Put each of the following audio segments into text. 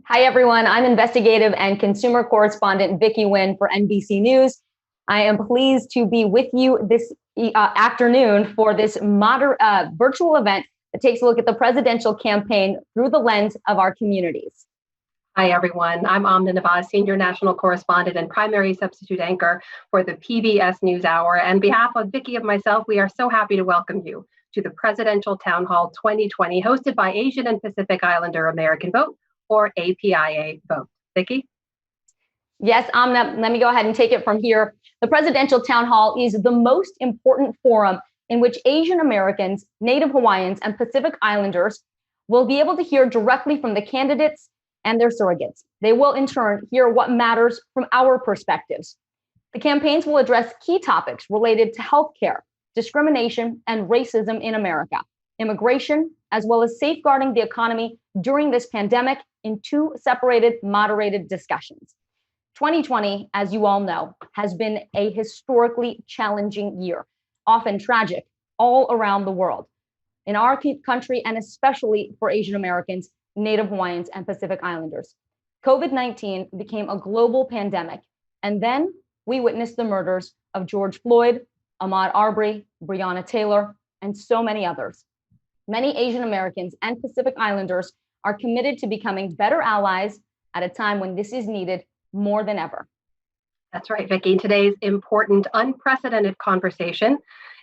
Hi, everyone. I'm investigative and consumer correspondent Vicky Nguyen for NBC News. I am pleased to be with you this afternoon for this virtual event that takes a look at the presidential campaign through the lens of our communities. Hi, everyone. I'm Amna Nawaz, Senior National Correspondent and Primary Substitute Anchor for the PBS NewsHour. And on behalf of Vicky and myself, we are so happy to welcome you to the Presidential Town Hall 2020, hosted by Asian and Pacific Islander American Vote, or APIAVote. Vicky? Yes, Amna, let me go ahead and take it from here. The Presidential Town Hall is the most important forum in which Asian Americans, Native Hawaiians, and Pacific Islanders will be able to hear directly from the candidates and their surrogates. They will, in turn, hear what matters from our perspectives. The campaigns will address key topics related to healthcare, discrimination, and racism in America, immigration, as well as safeguarding the economy during this pandemic in two separated, moderated discussions. 2020, as you all know, has been a historically challenging year, often tragic, all around the world, in our country, and especially for Asian Americans, Native Hawaiians, and Pacific Islanders. COVID-19 became a global pandemic, and then we witnessed the murders of George Floyd, Ahmaud Arbery, Breonna Taylor, and so many others. Many Asian Americans and Pacific Islanders are committed to becoming better allies at a time when this is needed more than ever. That's right, Vicky. Today's important, unprecedented conversation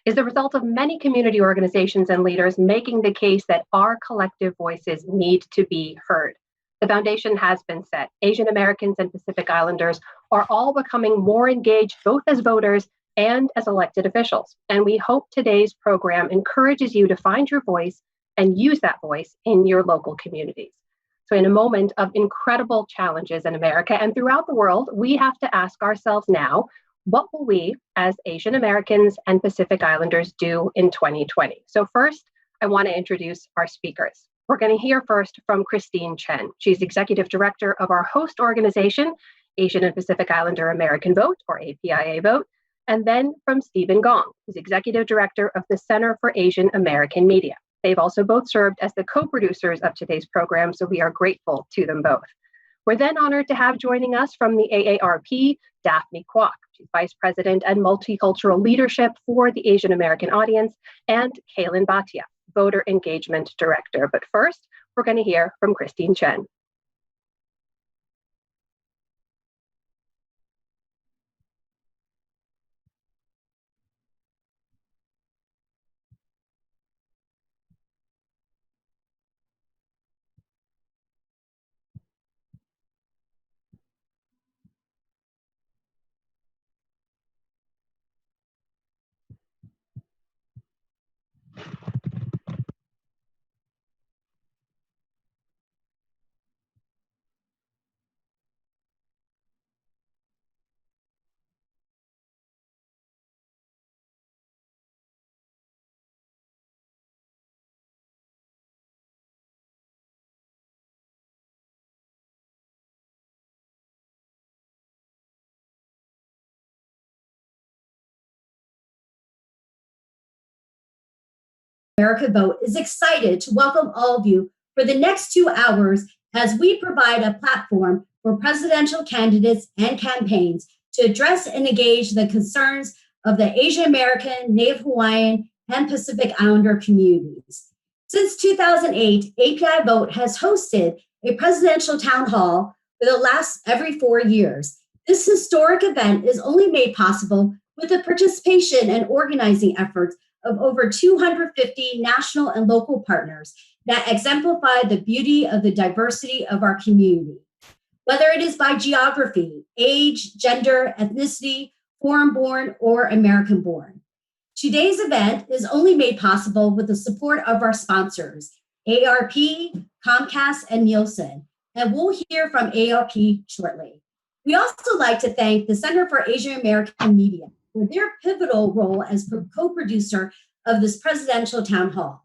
is the result of many community organizations and leaders making the case that our collective voices need to be heard. The foundation has been set. Asian Americans and Pacific Islanders are all becoming more engaged, both as voters and as elected officials. And we hope today's program encourages you to find your voice and use that voice in your local communities. So in a moment of incredible challenges in America and throughout the world, we have to ask ourselves now, what will we as Asian Americans and Pacific Islanders do in 2020? So first, I want to introduce our speakers. We're going to hear first from Christine Chen. She's Executive Director of our host organization, Asian and Pacific Islander American Vote, or APIAVote, and then from Stephen Gong, who's Executive Director of the Center for Asian American Media. They've also both served as the co-producers of today's program, so we are grateful to them both. We're then honored to have joining us from the AARP, Daphne Kwok. She's Vice President and Multicultural Leadership for the Asian American audience, and Kaylin Bhatia, Voter Engagement Director. But first, we're going to hear from Christine Chen. America Vote is excited to welcome all of you for the next 2 hours as we provide a platform for presidential candidates and campaigns to address and engage the concerns of the Asian American, Native Hawaiian, and Pacific Islander communities. Since 2008, APIAVote has hosted a presidential town hall for the last every 4 years. This historic event is only made possible with the participation and organizing efforts of over 250 national and local partners that exemplify the beauty of the diversity of our community. Whether it is by geography, age, gender, ethnicity, foreign-born, or American-born. Today's event is only made possible with the support of our sponsors, AARP, Comcast, and Nielsen, and we'll hear from AARP shortly. We also like to thank the Center for Asian American Media for their pivotal role as co-producer of this presidential town hall.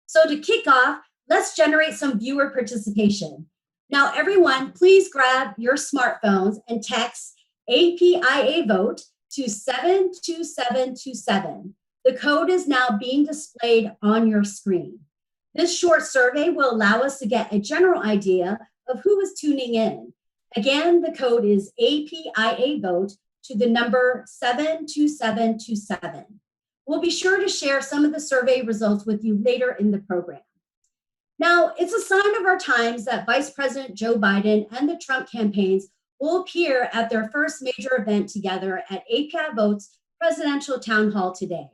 So to kick off, let's generate some viewer participation. Now, everyone, please grab your smartphones and text APIAVote to 72727. The code is now being displayed on your screen. This short survey will allow us to get a general idea of who is tuning in. Again, the code is APIAVote to the number 72727. We'll be sure to share some of the survey results with you later in the program. Now, it's a sign of our times that Vice President Joe Biden and the Trump campaigns will appear at their first major event together at APIAVote's presidential town hall today.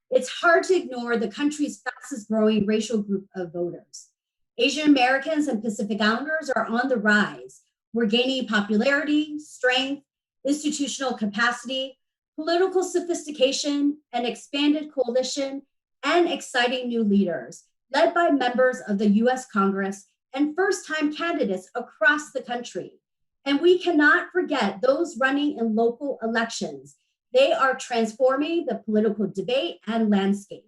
It's hard to ignore the country's fastest growing racial group of voters. Asian Americans and Pacific Islanders are on the rise. We're gaining popularity, strength, institutional capacity, political sophistication, an expanded coalition, and exciting new leaders, led by members of the US Congress and first-time candidates across the country. And we cannot forget those running in local elections. They are transforming the political debate and landscape.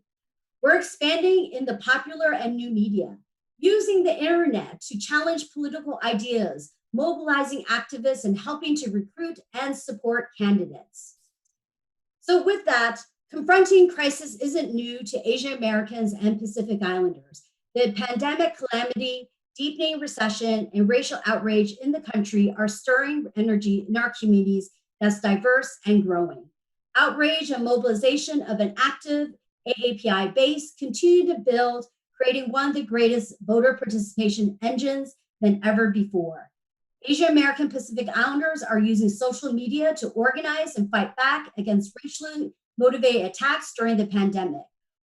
We're expanding in the popular and new media, using the internet to challenge political ideas, mobilizing activists, and helping to recruit and support candidates. So with that, confronting crisis isn't new to Asian Americans and Pacific Islanders. The pandemic calamity, deepening recession, and racial outrage in the country are stirring energy in our communities that's diverse and growing. Outrage and mobilization of an active AAPI base continue to build, creating one of the greatest voter participation engines than ever before. Asian American Pacific Islanders are using social media to organize and fight back against racially motivated attacks during the pandemic.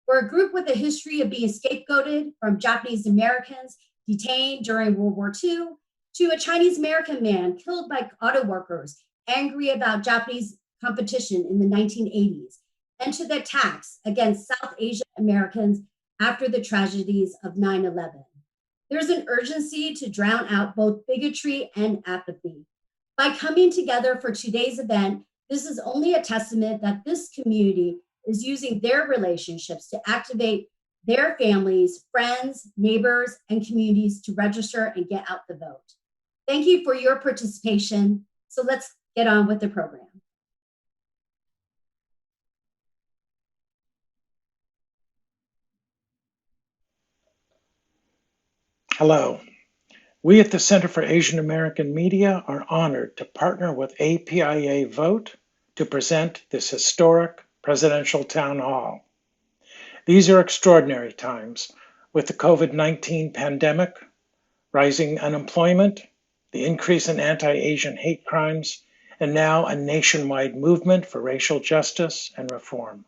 We're a group with a history of being scapegoated, from Japanese Americans detained during World War II to a Chinese American man killed by auto workers angry about Japanese competition in the 1980s, and to the attacks against South Asian Americans after the tragedies of 9/11. There's an urgency to drown out both bigotry and apathy. By coming together for today's event, this is only a testament that this community is using their relationships to activate their families, friends, neighbors, and communities to register and get out the vote. Thank you for your participation. So let's get on with the program. Hello. We at the Center for Asian American Media are honored to partner with APIAVote to present this historic presidential town hall. These are extraordinary times with the COVID-19 pandemic, rising unemployment, the increase in anti-Asian hate crimes, and now a nationwide movement for racial justice and reform.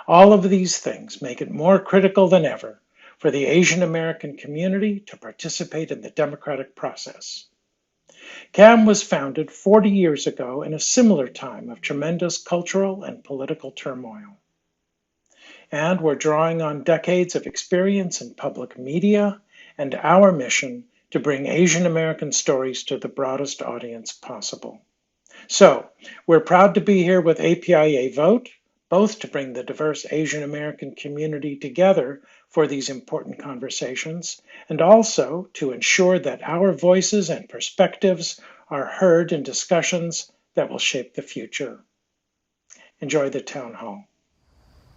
All of these things make it more critical than ever for the Asian American community to participate in the democratic process. CAM was founded 40 years ago in a similar time of tremendous cultural and political turmoil. And we're drawing on decades of experience in public media and our mission to bring Asian American stories to the broadest audience possible. So, we're proud to be here with APIAVote, both to bring the diverse Asian American community together for these important conversations, and also to ensure that our voices and perspectives are heard in discussions that will shape the future. Enjoy the town hall.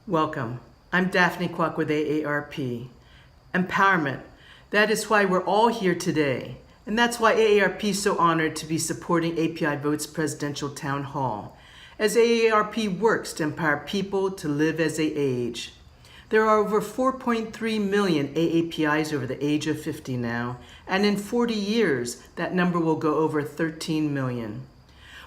Welcome. I'm Daphne Kwok with AARP. Empowerment. That is why we're all here today. And that's why AARP is so honored to be supporting APIAVote's presidential town hall, as AARP works to empower people to live as they age. There are over 4.3 million AAPIs over the age of 50 now, and in 40 years, that number will go over 13 million.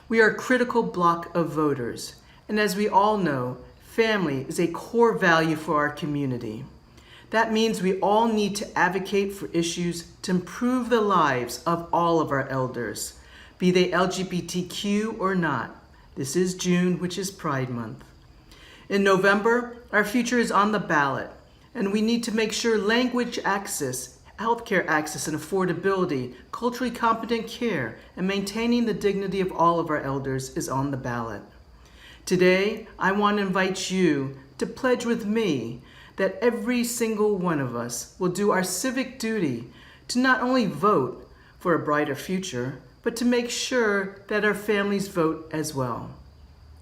We are a critical block of voters, and as we all know, family is a core value for our community. That means we all need to advocate for issues to improve the lives of all of our elders, be they LGBTQ or not. This is June, which is Pride Month. In November, our future is on the ballot, and we need to make sure language access, healthcare access and affordability, culturally competent care, and maintaining the dignity of all of our elders is on the ballot. Today, I want to invite you to pledge with me that every single one of us will do our civic duty to not only vote for a brighter future, but to make sure that our families vote as well.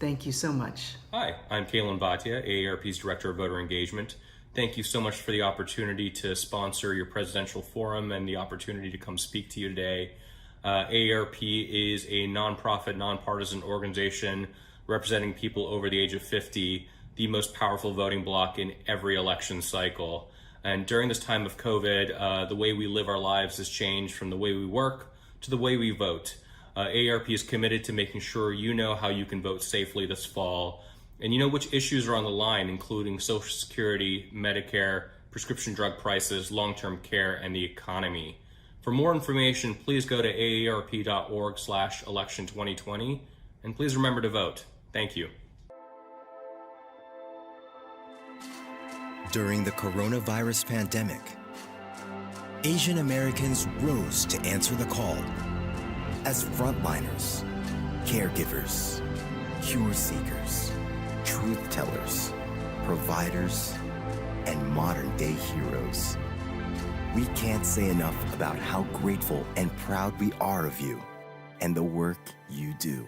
Thank you so much. Hi, I'm Kalen Bhatia, AARP's Director of Voter Engagement. thank you so much for the opportunity to sponsor your presidential forum and the opportunity to come speak to you today. AARP is a nonprofit, nonpartisan organization representing people over the age of 50, the most powerful voting bloc in every election cycle. And during this time of COVID, the way we live our lives has changed from the way we work to the way we vote. AARP is committed to making sure you know how you can vote safely this fall, and you know which issues are on the line, including Social Security, Medicare, prescription drug prices, long-term care, and the economy. For more information, please go to aarp.org/election2020, and please remember to vote. Thank you. During the coronavirus pandemic, Asian Americans rose to answer the call as frontliners, caregivers, cure seekers, truth tellers, providers, and modern-day heroes. We can't say enough about how grateful and proud we are of you and the work you do.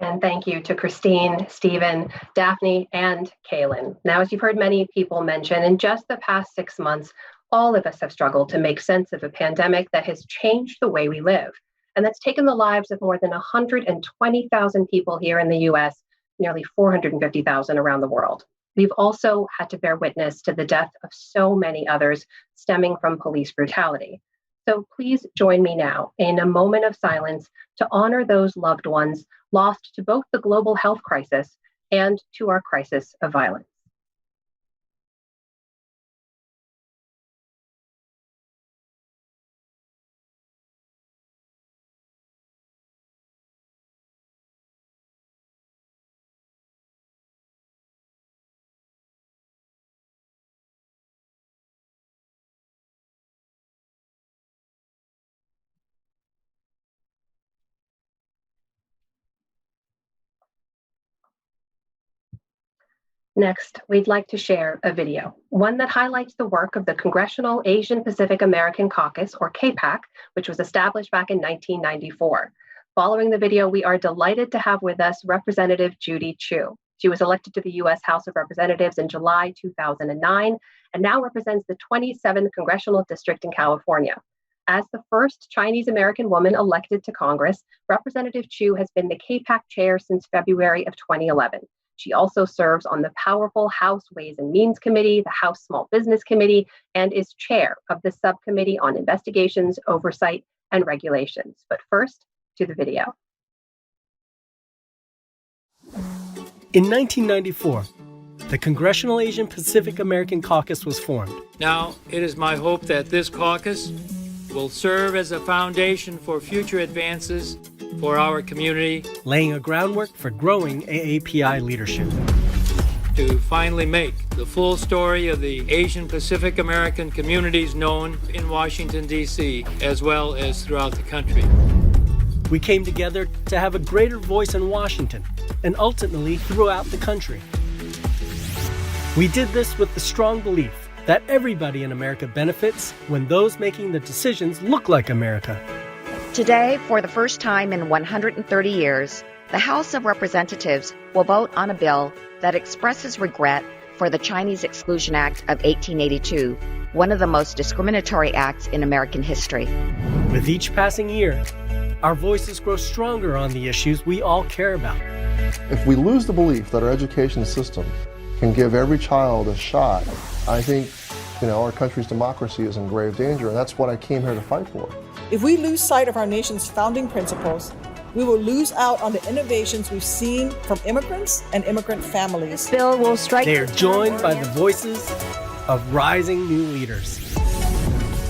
And thank you to Christine, Stephen, Daphne, and Kaylin. Now, as you've heard many people mention, in just the past 6 months, all of us have struggled to make sense of a pandemic that has changed the way we live, and that's taken the lives of more than 120,000 people here in the US, nearly 450,000 around the world. We've also had to bear witness to the death of so many others stemming from police brutality. So please join me now in a moment of silence to honor those loved ones lost to both the global health crisis and to our crisis of violence. Next, we'd like to share a video, one that highlights the work of the Congressional Asian Pacific American Caucus, or CAPAC, which was established back in 1994. Following the video, we are delighted to have with us Representative Judy Chu. She was elected to the U.S. House of Representatives in July 2009 and now represents the 27th Congressional District in California. As the first Chinese American woman elected to Congress, Representative Chu has been the CAPAC chair since February of 2011. She also serves on the powerful House Ways and Means Committee, the House Small Business Committee, and is chair of the Subcommittee on Investigations, Oversight, and Regulations. But first, to the video. In 1994, the Congressional Asian Pacific American Caucus was formed. Now, it is my hope that this caucus will serve as a foundation for future advances for our community, laying a groundwork for growing AAPI leadership. To finally make the full story of the Asian Pacific American communities known in Washington, D.C., as well as throughout the country. We came together to have a greater voice in Washington and ultimately throughout the country. We did this with the strong belief that everybody in America benefits when those making the decisions look like America. Today, for the first time in 130 years, the House of Representatives will vote on a bill that expresses regret for the Chinese Exclusion Act of 1882, one of the most discriminatory acts in American history. With each passing year, our voices grow stronger on the issues we all care about. If we lose the belief that our education system can give every child a shot, I think, our country's democracy is in grave danger, and that's what I came here to fight for. If we lose sight of our nation's founding principles, we will lose out on the innovations we've seen from immigrants and immigrant families. This bill will strike. They are joined by the voices of rising new leaders.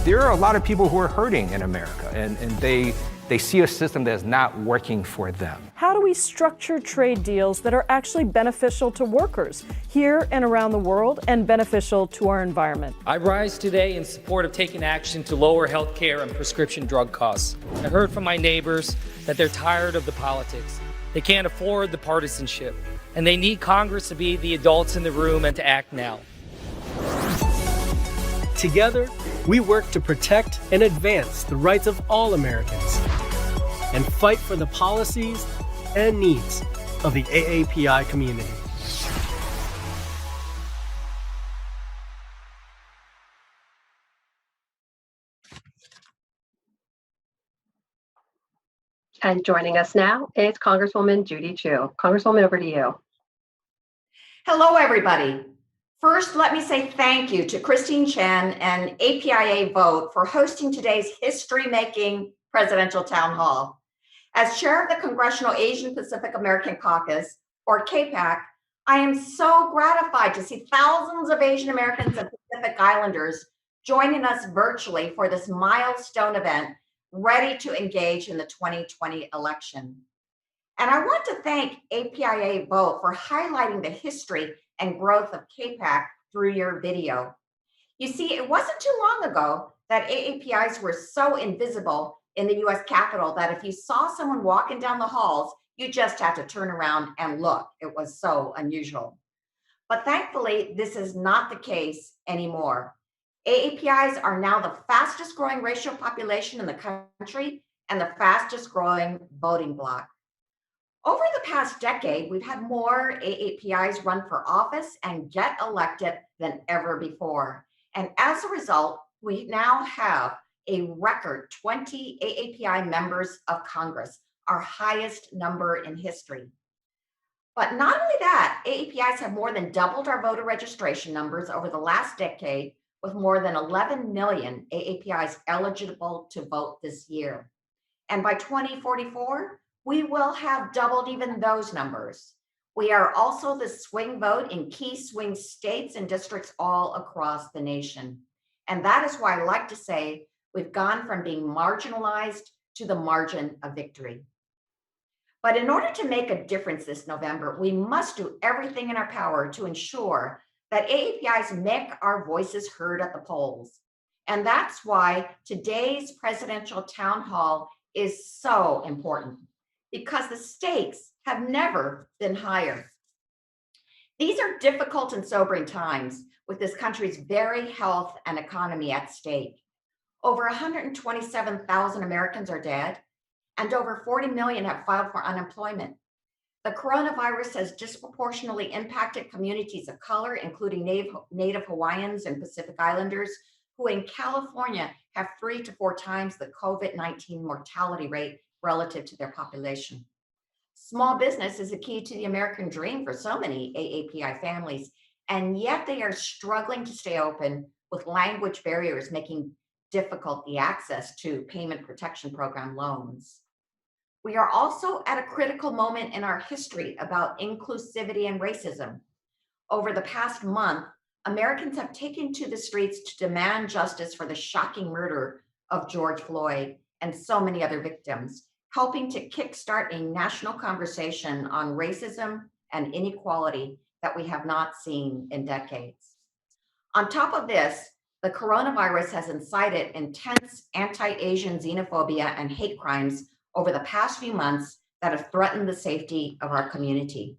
There are a lot of people who are hurting in America, and they see a system that is not working for them. How do we structure trade deals that are actually beneficial to workers here and around the world and beneficial to our environment? I rise today in support of taking action to lower health care and prescription drug costs. I heard from my neighbors that they're tired of the politics. They can't afford the partisanship, and they need Congress to be the adults in the room and to act now. Together, we work to protect and advance the rights of all Americans and fight for the policies and needs of the AAPI community. And joining us now is Congresswoman Judy Chu. Congresswoman, over to you. Hello, everybody. First, let me say thank you to Christine Chen and APIAVote for hosting today's history-making presidential town hall. As chair of the Congressional Asian Pacific American Caucus, or CAPAC, I am so gratified to see thousands of Asian Americans and Pacific Islanders joining us virtually for this milestone event, ready to engage in the 2020 election. And I want to thank APIAVote for highlighting the history and growth of CAPAC through your video. You see, it wasn't too long ago that AAPIs were so invisible in the US Capitol that if you saw someone walking down the halls, you just had to turn around and look. It was so unusual. But thankfully, this is not the case anymore. AAPIs are now the fastest growing racial population in the country and the fastest growing voting bloc. Over the past decade, we've had more AAPIs run for office and get elected than ever before. And as a result, we now have a record 20 AAPI members of Congress, our highest number in history. But not only that, AAPIs have more than doubled our voter registration numbers over the last decade, with more than 11 million AAPIs eligible to vote this year. And by 2044, we will have doubled even those numbers. We are also the swing vote in key swing states and districts all across the nation. And that is why I like to say we've gone from being marginalized to the margin of victory. But in order to make a difference this November, we must do everything in our power to ensure that AAPIs make our voices heard at the polls. And that's why today's presidential town hall is so important, because the stakes have never been higher. These are difficult and sobering times with this country's very health and economy at stake. Over 127,000 Americans are dead, and over 40 million have filed for unemployment. The coronavirus has disproportionately impacted communities of color, including Native Hawaiians and Pacific Islanders, who in California have 3 to 4 times the COVID-19 mortality rate relative to their population. Small business is a key to the American dream for so many AAPI families, and yet they are struggling to stay open, with language barriers making difficult the access to Payment Protection Program loans. We are also at a critical moment in our history about inclusivity and racism. Over the past month, Americans have taken to the streets to demand justice for the shocking murder of George Floyd and so many other victims, helping to kickstart a national conversation on racism and inequality that we have not seen in decades. On top of this, the coronavirus has incited intense anti-Asian xenophobia and hate crimes over the past few months that have threatened the safety of our community.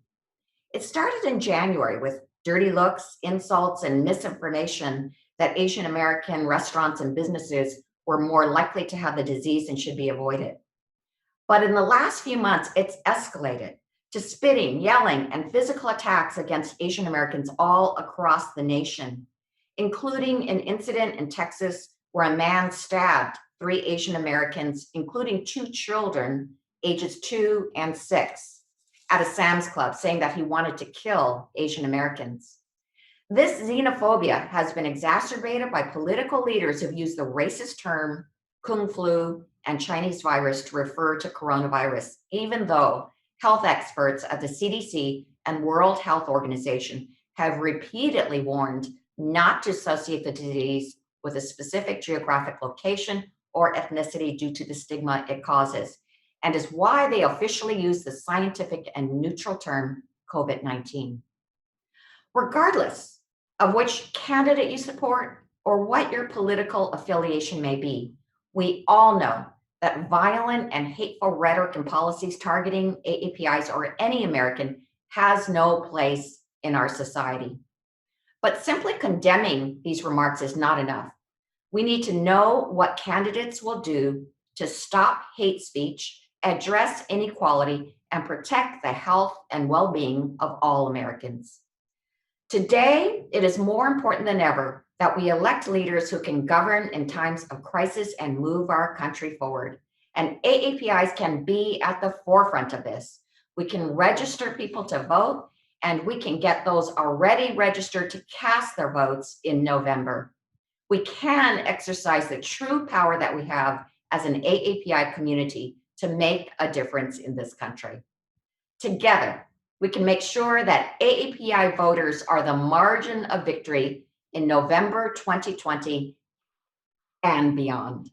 It started in January with dirty looks, insults, and misinformation that Asian American restaurants and businesses were more likely to have the disease and should be avoided. But in the last few months, it's escalated to spitting, yelling, and physical attacks against Asian Americans all across the nation, including an incident in Texas where a man stabbed 3 Asian Americans, including 2 children, ages 2 and 6, at a Sam's Club, saying that he wanted to kill Asian Americans. This xenophobia has been exacerbated by political leaders who've used the racist term Kung Flu and Chinese virus to refer to coronavirus, even though health experts at the CDC and World Health Organization have repeatedly warned not to associate the disease with a specific geographic location or ethnicity due to the stigma it causes, and is why they officially use the scientific and neutral term COVID-19. Regardless of which candidate you support or what your political affiliation may be, we all know that violent and hateful rhetoric and policies targeting AAPIs or any American has no place in our society. But simply condemning these remarks is not enough. We need to know what candidates will do to stop hate speech address inequality, and protect the health and well-being of all Americans. Today, it is more important than ever that we elect leaders who can govern in times of crisis and move our country forward. And AAPIs can be at the forefront of this. We can register people to vote, and we can get those already registered to cast their votes in November. We can exercise the true power that we have as an AAPI community to make a difference in this country. Together, we can make sure that AAPI voters are the margin of victory in November 2020 and beyond.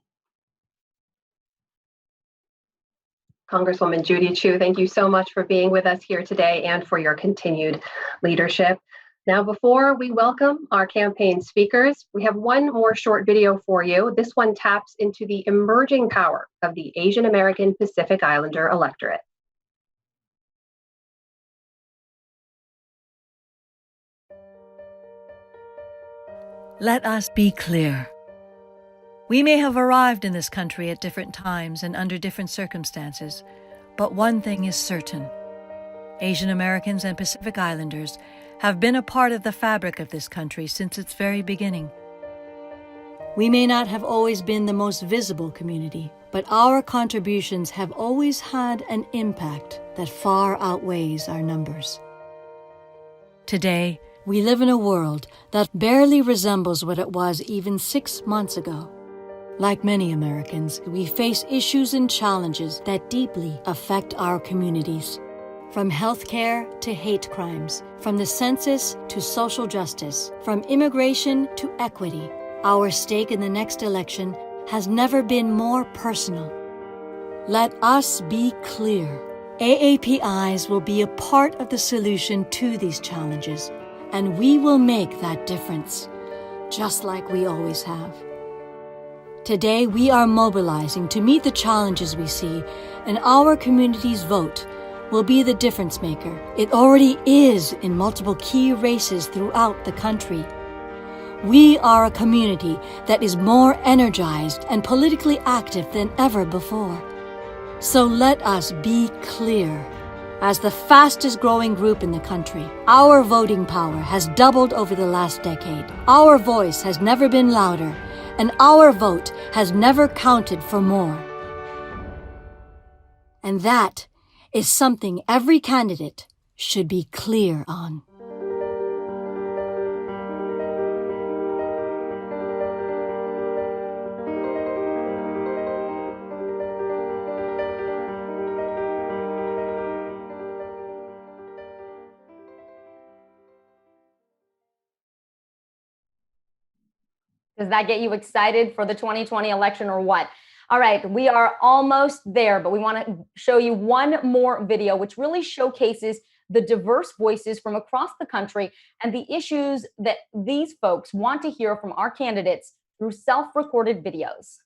Congresswoman Judy Chu, thank you so much for being with us here today and for your continued leadership. Now, before we welcome our campaign speakers, we have one more short video for you. This one taps into the emerging power of the Asian American Pacific Islander electorate. Let us be clear. We may have arrived in this country at different times and under different circumstances, but one thing is certain. Asian Americans and Pacific Islanders have been a part of the fabric of this country since its very beginning. We may not have always been the most visible community, but our contributions have always had an impact that far outweighs our numbers. Today, we live in a world that barely resembles what it was even 6 months ago. Like many Americans, we face issues and challenges that deeply affect our communities. From healthcare to hate crimes, from the census to social justice, from immigration to equity, our stake in the next election has never been more personal. Let us be clear. AAPIs will be a part of the solution to these challenges, and we will make that difference, just like we always have. Today, we are mobilizing to meet the challenges we see, and our community's vote will be the difference maker. It already is in multiple key races throughout the country. We are a community that is more energized and politically active than ever before. So let us be clear. As the fastest growing group in the country, our voting power has doubled over the last decade. Our voice has never been louder, and our vote has never counted for more. And that is something every candidate should be clear on. Does that get you excited for the 2020 election or what? All right, we are almost there, but we want to show you one more video which really showcases the diverse voices from across the country and the issues that these folks want to hear from our candidates through self-recorded videos.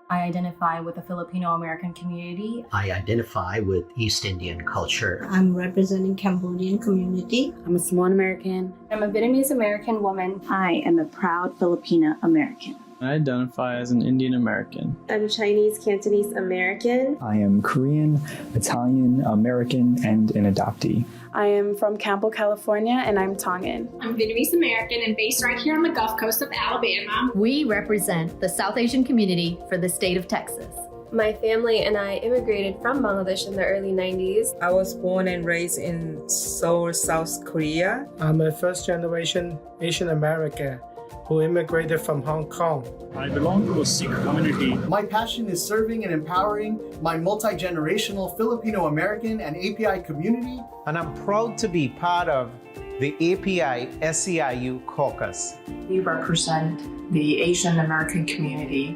I identify with the Filipino-American community. I identify with East Indian culture. I'm representing Cambodian community. I'm a Samoan American. I'm a Vietnamese American woman. I am a proud Filipina American. I identify as an Indian American. I'm Chinese Cantonese American. I am Korean, Italian American, and an adoptee. I am from Campbell, California, and I'm Tongan. I'm Vietnamese American and based right here on the Gulf Coast of Alabama. We represent the South Asian community for the state of Texas. My family and I immigrated from Bangladesh in the early 90s. I was born and raised in Seoul, South Korea. I'm a first-generation Asian American who immigrated from Hong Kong. I belong to a Sikh community. My passion is serving and empowering my multi-generational Filipino-American and API community. And I'm proud to be part of the API SEIU caucus. We represent the Asian American community.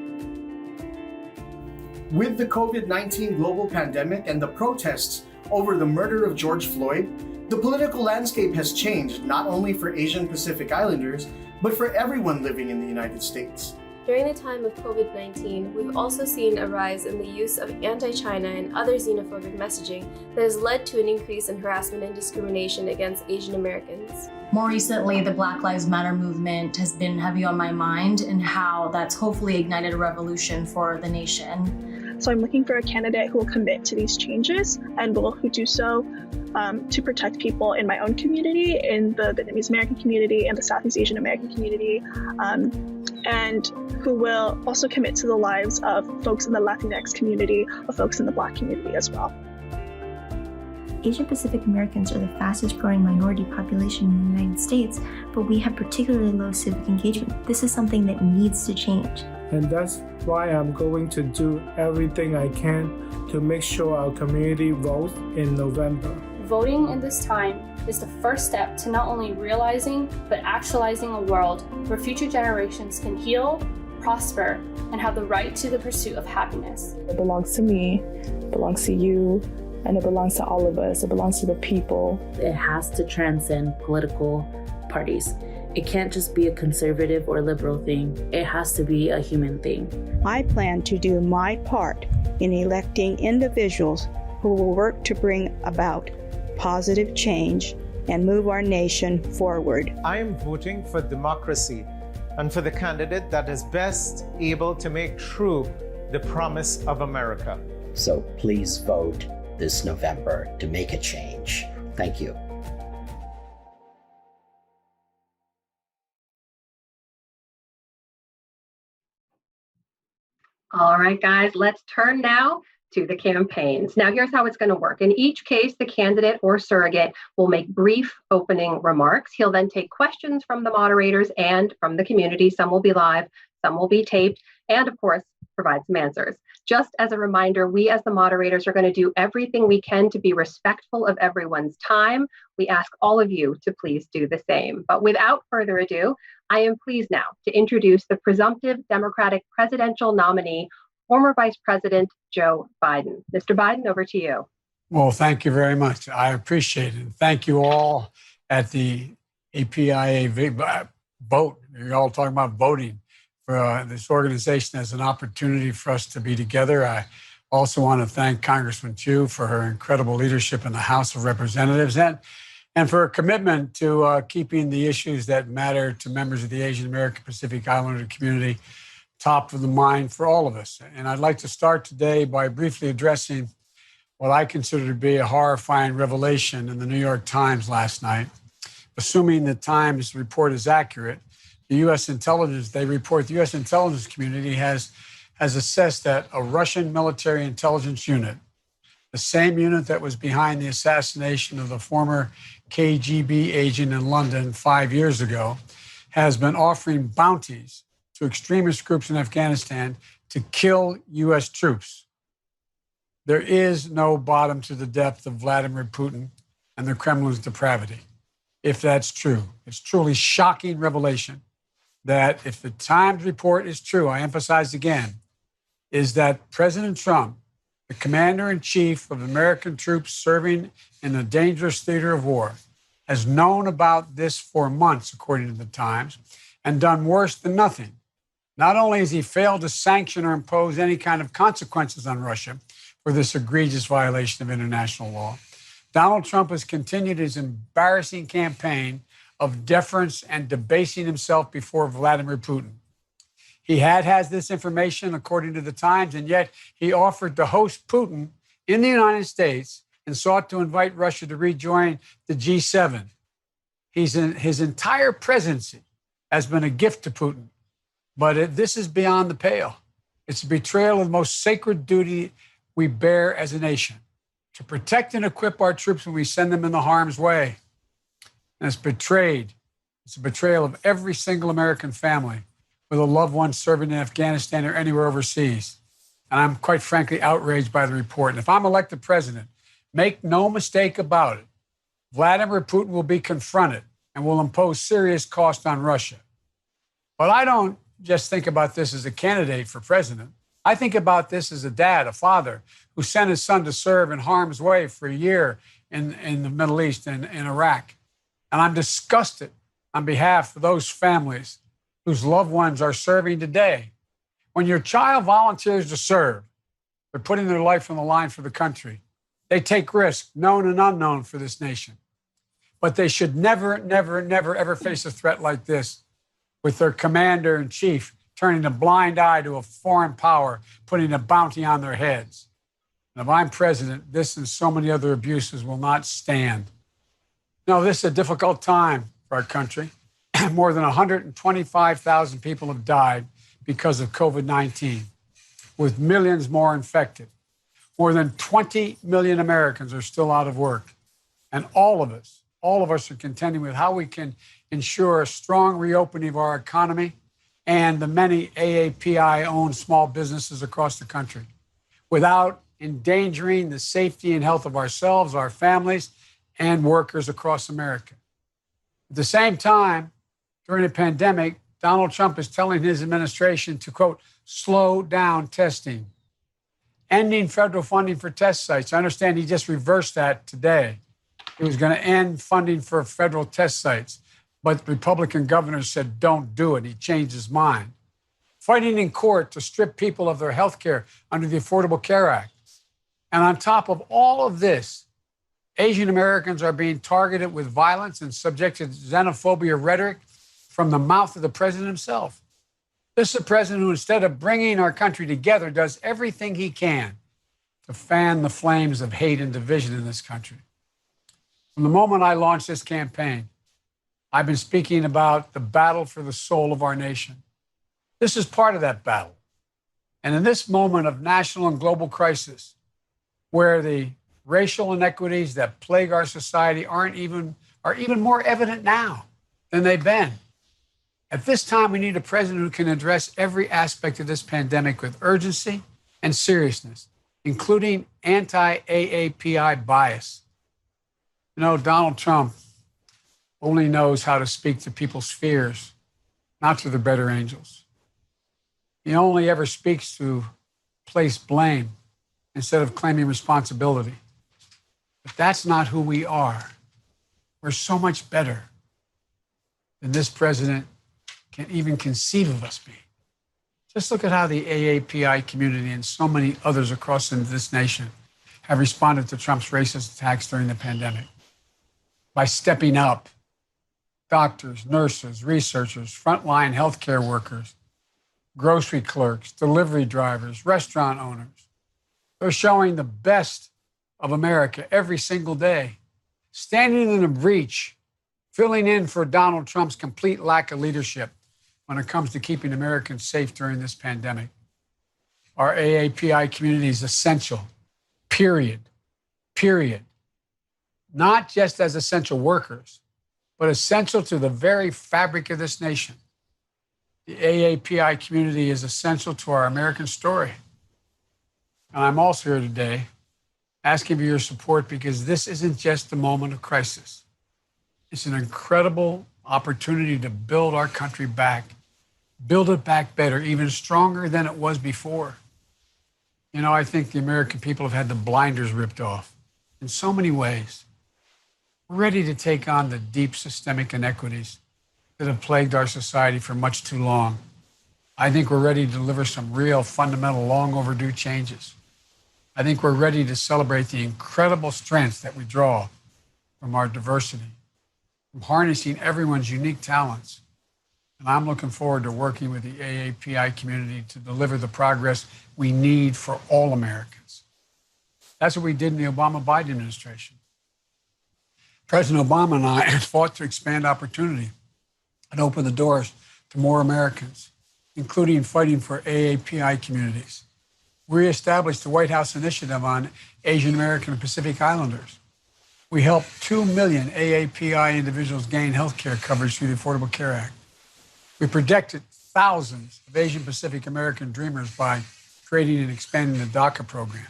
With the COVID-19 global pandemic and the protests over the murder of George Floyd, the political landscape has changed not only for Asian Pacific Islanders, but for everyone living in the United States. During the time of COVID-19, we've also seen a rise in the use of anti-China and other xenophobic messaging that has led to an increase in harassment and discrimination against Asian Americans. More recently, the Black Lives Matter movement has been heavy on my mind and how that's hopefully ignited a revolution for the nation. So I'm looking for a candidate who will commit to these changes and will do so to protect people in my own community, in the Vietnamese American community and the Southeast Asian American community, and who will also commit to the lives of folks in the Latinx community, of folks in the Black community as well. Asian Pacific Americans are the fastest growing minority population in the United States, but we have particularly low civic engagement. This is something that needs to change. And that's why I'm going to do everything I can to make sure our community votes in November. Voting in this time is the first step to not only realizing, but actualizing a world where future generations can heal, prosper, and have the right to the pursuit of happiness. It belongs to me, it belongs to you, and it belongs to all of us. It belongs to the people. It has to transcend political parties. It can't just be a conservative or liberal thing. It has to be a human thing. I plan to do my part in electing individuals who will work to bring about positive change and move our nation forward. I am voting for democracy and for the candidate that is best able to make true the promise of America. So please vote this November to make a change. Thank you. All right, guys, let's turn now to the campaigns. Now, here's how it's going to work. In each case, the candidate or surrogate will make brief opening remarks. He'll then take questions from the moderators and from the community. Some will be live, some will be taped, and of course, provide some answers. Just as a reminder, we as the moderators are going to do everything we can to be respectful of everyone's time. We ask all of you to please do the same. But without further ado, I am pleased now to introduce the presumptive Democratic presidential nominee, former Vice President Joe Biden. Mr. Biden, over to you. Well, thank you very much. I appreciate it. Thank you all at the APIAVote. You're all talking about voting for this organization as an opportunity for us to be together. I also want to thank Congresswoman Chu for her incredible leadership in the House of Representatives and for her commitment to keeping the issues that matter to members of the Asian American Pacific Islander community top of the mind for all of us. And I'd like to start today by briefly addressing what I consider to be a horrifying revelation in the New York Times last night. Assuming the Times report is accurate, the U.S. intelligence community has assessed that a Russian military intelligence unit, the same unit that was behind the assassination of the former KGB agent in London 5 years ago, has been offering bounties to extremist groups in Afghanistan to kill U.S. troops. There is no bottom to the depth of Vladimir Putin and the Kremlin's depravity. If that's true, it's truly shocking revelation that if the Times report is true, I emphasize again, is that President Trump, the commander-in-chief of American troops serving in a dangerous theater of war, has known about this for months, according to the Times, and done worse than nothing. Not only has he failed to sanction or impose any kind of consequences on Russia for this egregious violation of international law, Donald Trump has continued his embarrassing campaign of deference and debasing himself before Vladimir Putin. He has this information, according to the Times, and yet he offered to host Putin in the United States and sought to invite Russia to rejoin the G7. His entire presidency has been a gift to Putin. But this is beyond the pale. It's a betrayal of the most sacred duty we bear as a nation, to protect and equip our troops when we send them into harm's way. And it's a betrayal of every single American family with a loved one serving in Afghanistan or anywhere overseas. And I'm quite frankly outraged by the report. And if I'm elected president, make no mistake about it, Vladimir Putin will be confronted and will impose serious cost on Russia. But I don't just think about this as a candidate for president. I think about this as a dad, a father, who sent his son to serve in harm's way for a year in the Middle East and in Iraq. And I'm disgusted on behalf of those families whose loved ones are serving today. When your child volunteers to serve, they're putting their life on the line for the country. They take risks, known and unknown, for this nation. But they should never, never, never, ever face a threat like this with their commander-in-chief turning a blind eye to a foreign power, putting a bounty on their heads. And if I'm president, this and so many other abuses will not stand. No, this is a difficult time for our country. More than 125,000 people have died because of COVID-19, with millions more infected. More than 20 million Americans are still out of work. And all of us are contending with how we can ensure a strong reopening of our economy and the many AAPI-owned small businesses across the country without endangering the safety and health of ourselves, our families, and workers across America. At the same time, during the pandemic, Donald Trump is telling his administration to, quote, slow down testing, ending federal funding for test sites. I understand he just reversed that today. He was going to end funding for federal test sites, but Republican governors said, don't do it. He changed his mind. Fighting in court to strip people of their health care under the Affordable Care Act. And on top of all of this, Asian Americans are being targeted with violence and subjected to xenophobia rhetoric from the mouth of the president himself. This is a president who, instead of bringing our country together, does everything he can to fan the flames of hate and division in this country. From the moment I launched this campaign, I've been speaking about the battle for the soul of our nation. This is part of that battle. And in this moment of national and global crisis, where the racial inequities that plague our society are even more evident now than they've been. At this time, we need a president who can address every aspect of this pandemic with urgency and seriousness, including anti-AAPI bias. You know, Donald Trump only knows how to speak to people's fears, not to their better angels. He only ever speaks to place blame instead of claiming responsibility. But that's not who we are. We're so much better than this president can even conceive of us being. Just look at how the AAPI community and so many others across this nation have responded to Trump's racist attacks during the pandemic. By stepping up, doctors, nurses, researchers, frontline healthcare workers, grocery clerks, delivery drivers, restaurant owners. They're showing the best of America every single day, standing in a breach, filling in for Donald Trump's complete lack of leadership when it comes to keeping Americans safe during this pandemic. Our AAPI community is essential, period. Not just as essential workers, but essential to the very fabric of this nation. The AAPI community is essential to our American story. And I'm also here today asking for your support because this isn't just a moment of crisis. It's an incredible opportunity to build our country back, build it back better, even stronger than it was before. You know, I think the American people have had the blinders ripped off in so many ways. We're ready to take on the deep systemic inequities that have plagued our society for much too long. I think we're ready to deliver some real, fundamental, long overdue changes. I think we're ready to celebrate the incredible strengths that we draw from our diversity, from harnessing everyone's unique talents. And I'm looking forward to working with the AAPI community to deliver the progress we need for all Americans. That's what we did in the Obama-Biden administration. President Obama and I fought to expand opportunity and open the doors to more Americans, including fighting for AAPI communities. We established the White House Initiative on Asian American and Pacific Islanders. We helped 2 million AAPI individuals gain health care coverage through the Affordable Care Act. We protected thousands of Asian Pacific American dreamers by creating and expanding the DACA program.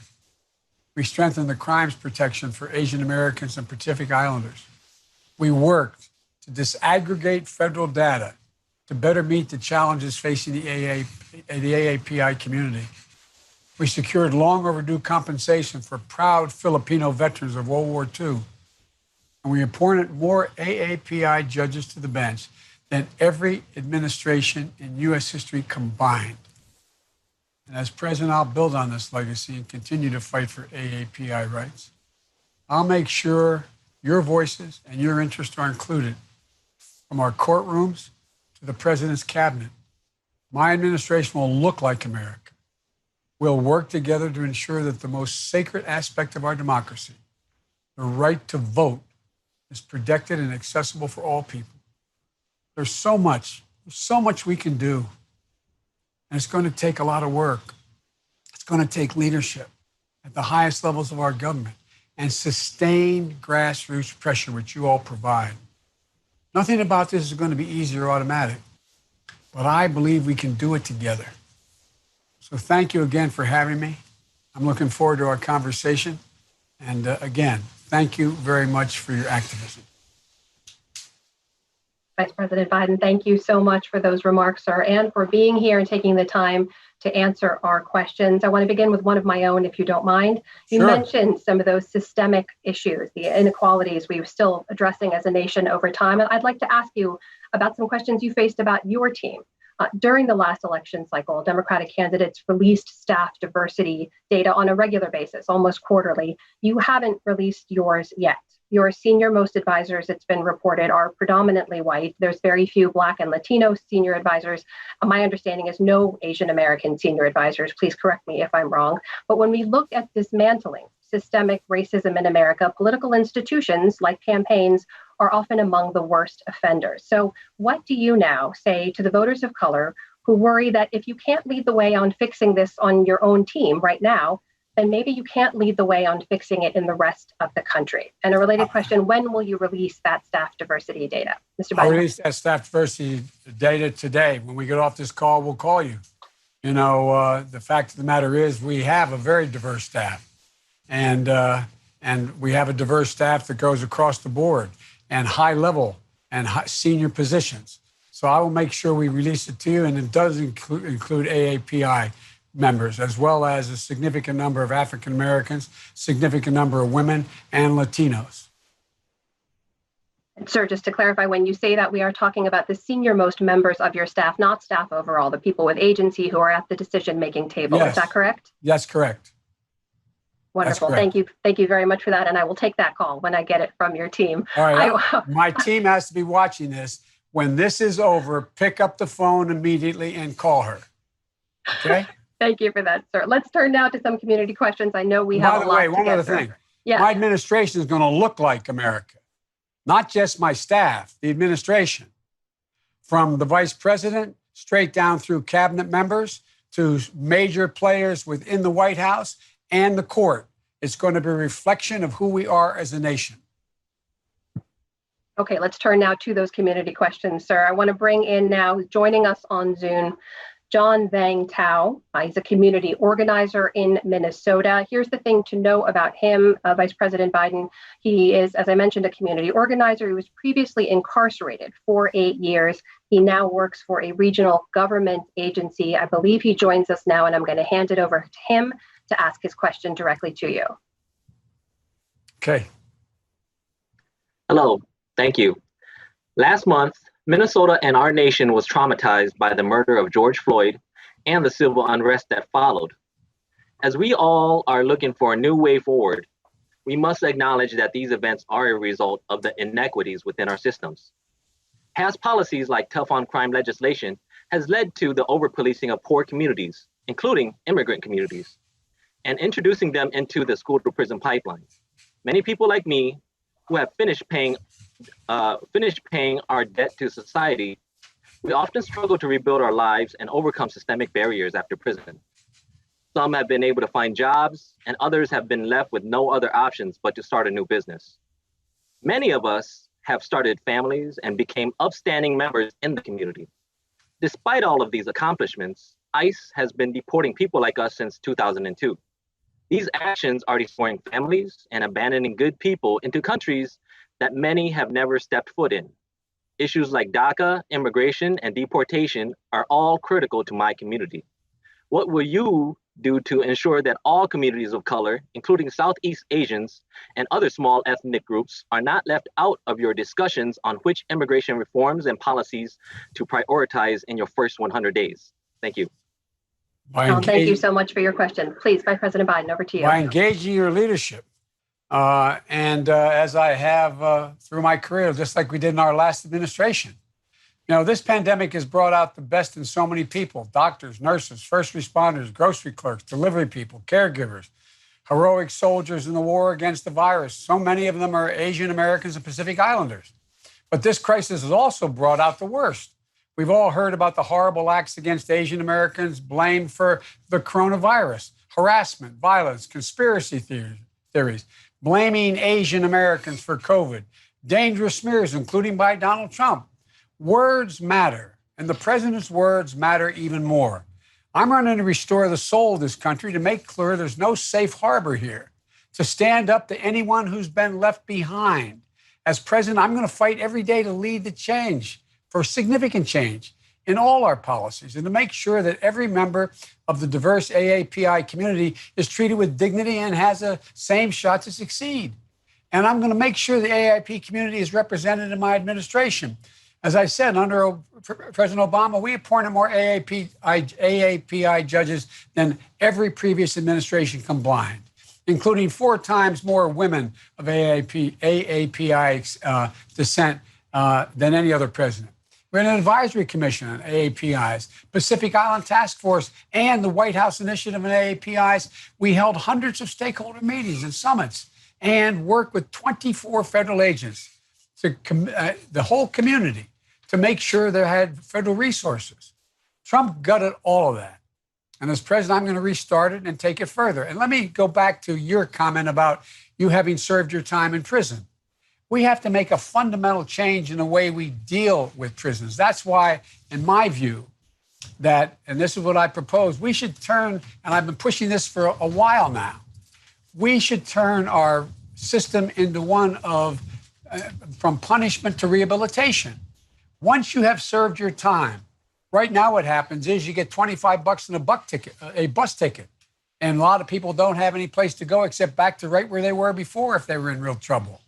We strengthened the crimes protection for Asian Americans and Pacific Islanders. We worked to disaggregate federal data to better meet the challenges facing the AAPI community. We secured long overdue compensation for proud Filipino veterans of World War II. And we appointed more AAPI judges to the bench than every administration in U.S. history combined. And as president, I'll build on this legacy and continue to fight for AAPI rights. I'll make sure your voices and your interests are included, from our courtrooms to the president's cabinet. My administration will look like America. We'll work together to ensure that the most sacred aspect of our democracy, the right to vote, is protected and accessible for all people. There's so much we can do. And it's going to take a lot of work. It's going to take leadership at the highest levels of our government and sustained grassroots pressure, which you all provide. Nothing about this is going to be easy or automatic, but I believe we can do it together. So thank you again for having me. I'm looking forward to our conversation. And again, thank you very much for your activism. Vice President Biden, thank you so much for those remarks, sir, and for being here and taking the time to answer our questions. I want to begin with one of my own, if you don't mind. You mentioned some of those systemic issues, the inequalities we were still addressing as a nation over time. And I'd like to ask you about some questions you faced about your team. During the last election cycle, Democratic candidates released staff diversity data on a regular basis, almost quarterly. You haven't released yours yet. Your senior most advisors, it's been reported, are predominantly white. There's very few Black and Latino senior advisors. My understanding is no Asian American senior advisors. Please correct me if I'm wrong. But when we look at dismantling systemic racism in America, political institutions like campaigns are often among the worst offenders. So what do you now say to the voters of color who worry that if you can't lead the way on fixing this on your own team right now, then maybe you can't lead the way on fixing it in the rest of the country? And a related question, when will you release that staff diversity data? Mr. Biden. I'll release that staff diversity data today. When we get off this call, we'll call you. You know, the fact of the matter is we have a very diverse staff. And we have a diverse staff that goes across the board and high level and senior positions. So I will make sure we release it to you. And it does include AAPI members, as well as a significant number of African Americans, significant number of women and Latinos. Sir, just to clarify, when you say that, we are talking about the senior most members of your staff, not staff overall, the people with agency who are at the decision-making table. Yes. Is that correct? That's correct. Wonderful. Thank you. Thank you very much for that. And I will take that call when I get it from your team. All right. My team has to be watching this. When this is over, pick up the phone immediately and call her. Okay? Thank you for that, sir. Let's turn now to some community questions. I know we have a lot to get through. By the way, one other thing. Yeah. My administration is going to look like America. Not just my staff, the administration. From the vice president, straight down through cabinet members, to major players within the White House and the court. It's going to be a reflection of who we are as a nation. Okay, let's turn now to those community questions, sir. I want to bring in now, joining us on Zoom, John Vang Tao. He's a community organizer in Minnesota. Here's the thing to know about him, Vice President Biden. He is, as I mentioned, a community organizer. He was previously incarcerated for 8 years. He now works for a regional government agency. I believe he joins us now, and I'm going to hand it over to him to ask his question directly to you. Okay. Hello, thank you. Last month, Minnesota and our nation was traumatized by the murder of George Floyd and the civil unrest that followed. As we all are looking for a new way forward, we must acknowledge that these events are a result of the inequities within our systems. Past policies like tough on crime legislation has led to the over-policing of poor communities, including immigrant communities, and introducing them into the school to prison pipeline. Many people like me who have finished paying our debt to society, we often struggle to rebuild our lives and overcome systemic barriers after prison. Some have been able to find jobs, and others have been left with no other options but to start a new business. Many of us have started families and became upstanding members in the community. Despite all of these accomplishments, ICE has been deporting people like us since 2002. These actions are destroying families and abandoning good people into countries that many have never stepped foot in. Issues like DACA, immigration, and deportation are all critical to my community. What will you due to ensure that all communities of color, including Southeast Asians and other small ethnic groups, are not left out of your discussions on which immigration reforms and policies to prioritize in your first 100 days? Thank you. Thank you so much for your question. Please, Vice President Biden, over to you. By engaging your leadership, as I have through my career, just like we did in our last administration. You know, this pandemic has brought out the best in so many people: doctors, nurses, first responders, grocery clerks, delivery people, caregivers, heroic soldiers in the war against the virus. So many of them are Asian Americans and Pacific Islanders. But this crisis has also brought out the worst. We've all heard about the horrible acts against Asian Americans, blamed for the coronavirus, harassment, violence, conspiracy theories, blaming Asian Americans for COVID, dangerous smears, including by Donald Trump. Words matter, and the president's words matter even more. I'm running to restore the soul of this country, to make clear there's no safe harbor here, to stand up to anyone who's been left behind. As president, I'm going to fight every day to lead the change, for significant change in all our policies, and to make sure that every member of the diverse AAPI community is treated with dignity and has the same shot to succeed. And I'm going to make sure the AAPI community is represented in my administration. As I said, under President Obama, we appointed more AAPI judges than every previous administration combined, including 4 times more women of AAPI descent than any other president. We're in an advisory commission on AAPIs, Pacific Island Task Force, and the White House Initiative on AAPIs. We held hundreds of stakeholder meetings and summits and worked with 24 federal agents, the whole community, to make sure they had federal resources. Trump gutted all of that. And as president, I'm going to restart it and take it further. And let me go back to your comment about you having served your time in prison. We have to make a fundamental change in the way we deal with prisons. That's why, in my view, and this is what I propose, we should turn, and I've been pushing this for a while now, we should turn our system into one of from punishment to rehabilitation. Once you have served your time, right now what happens is you get $25 in a bus ticket. And a lot of people don't have any place to go except back to right where they were before if they were in real trouble.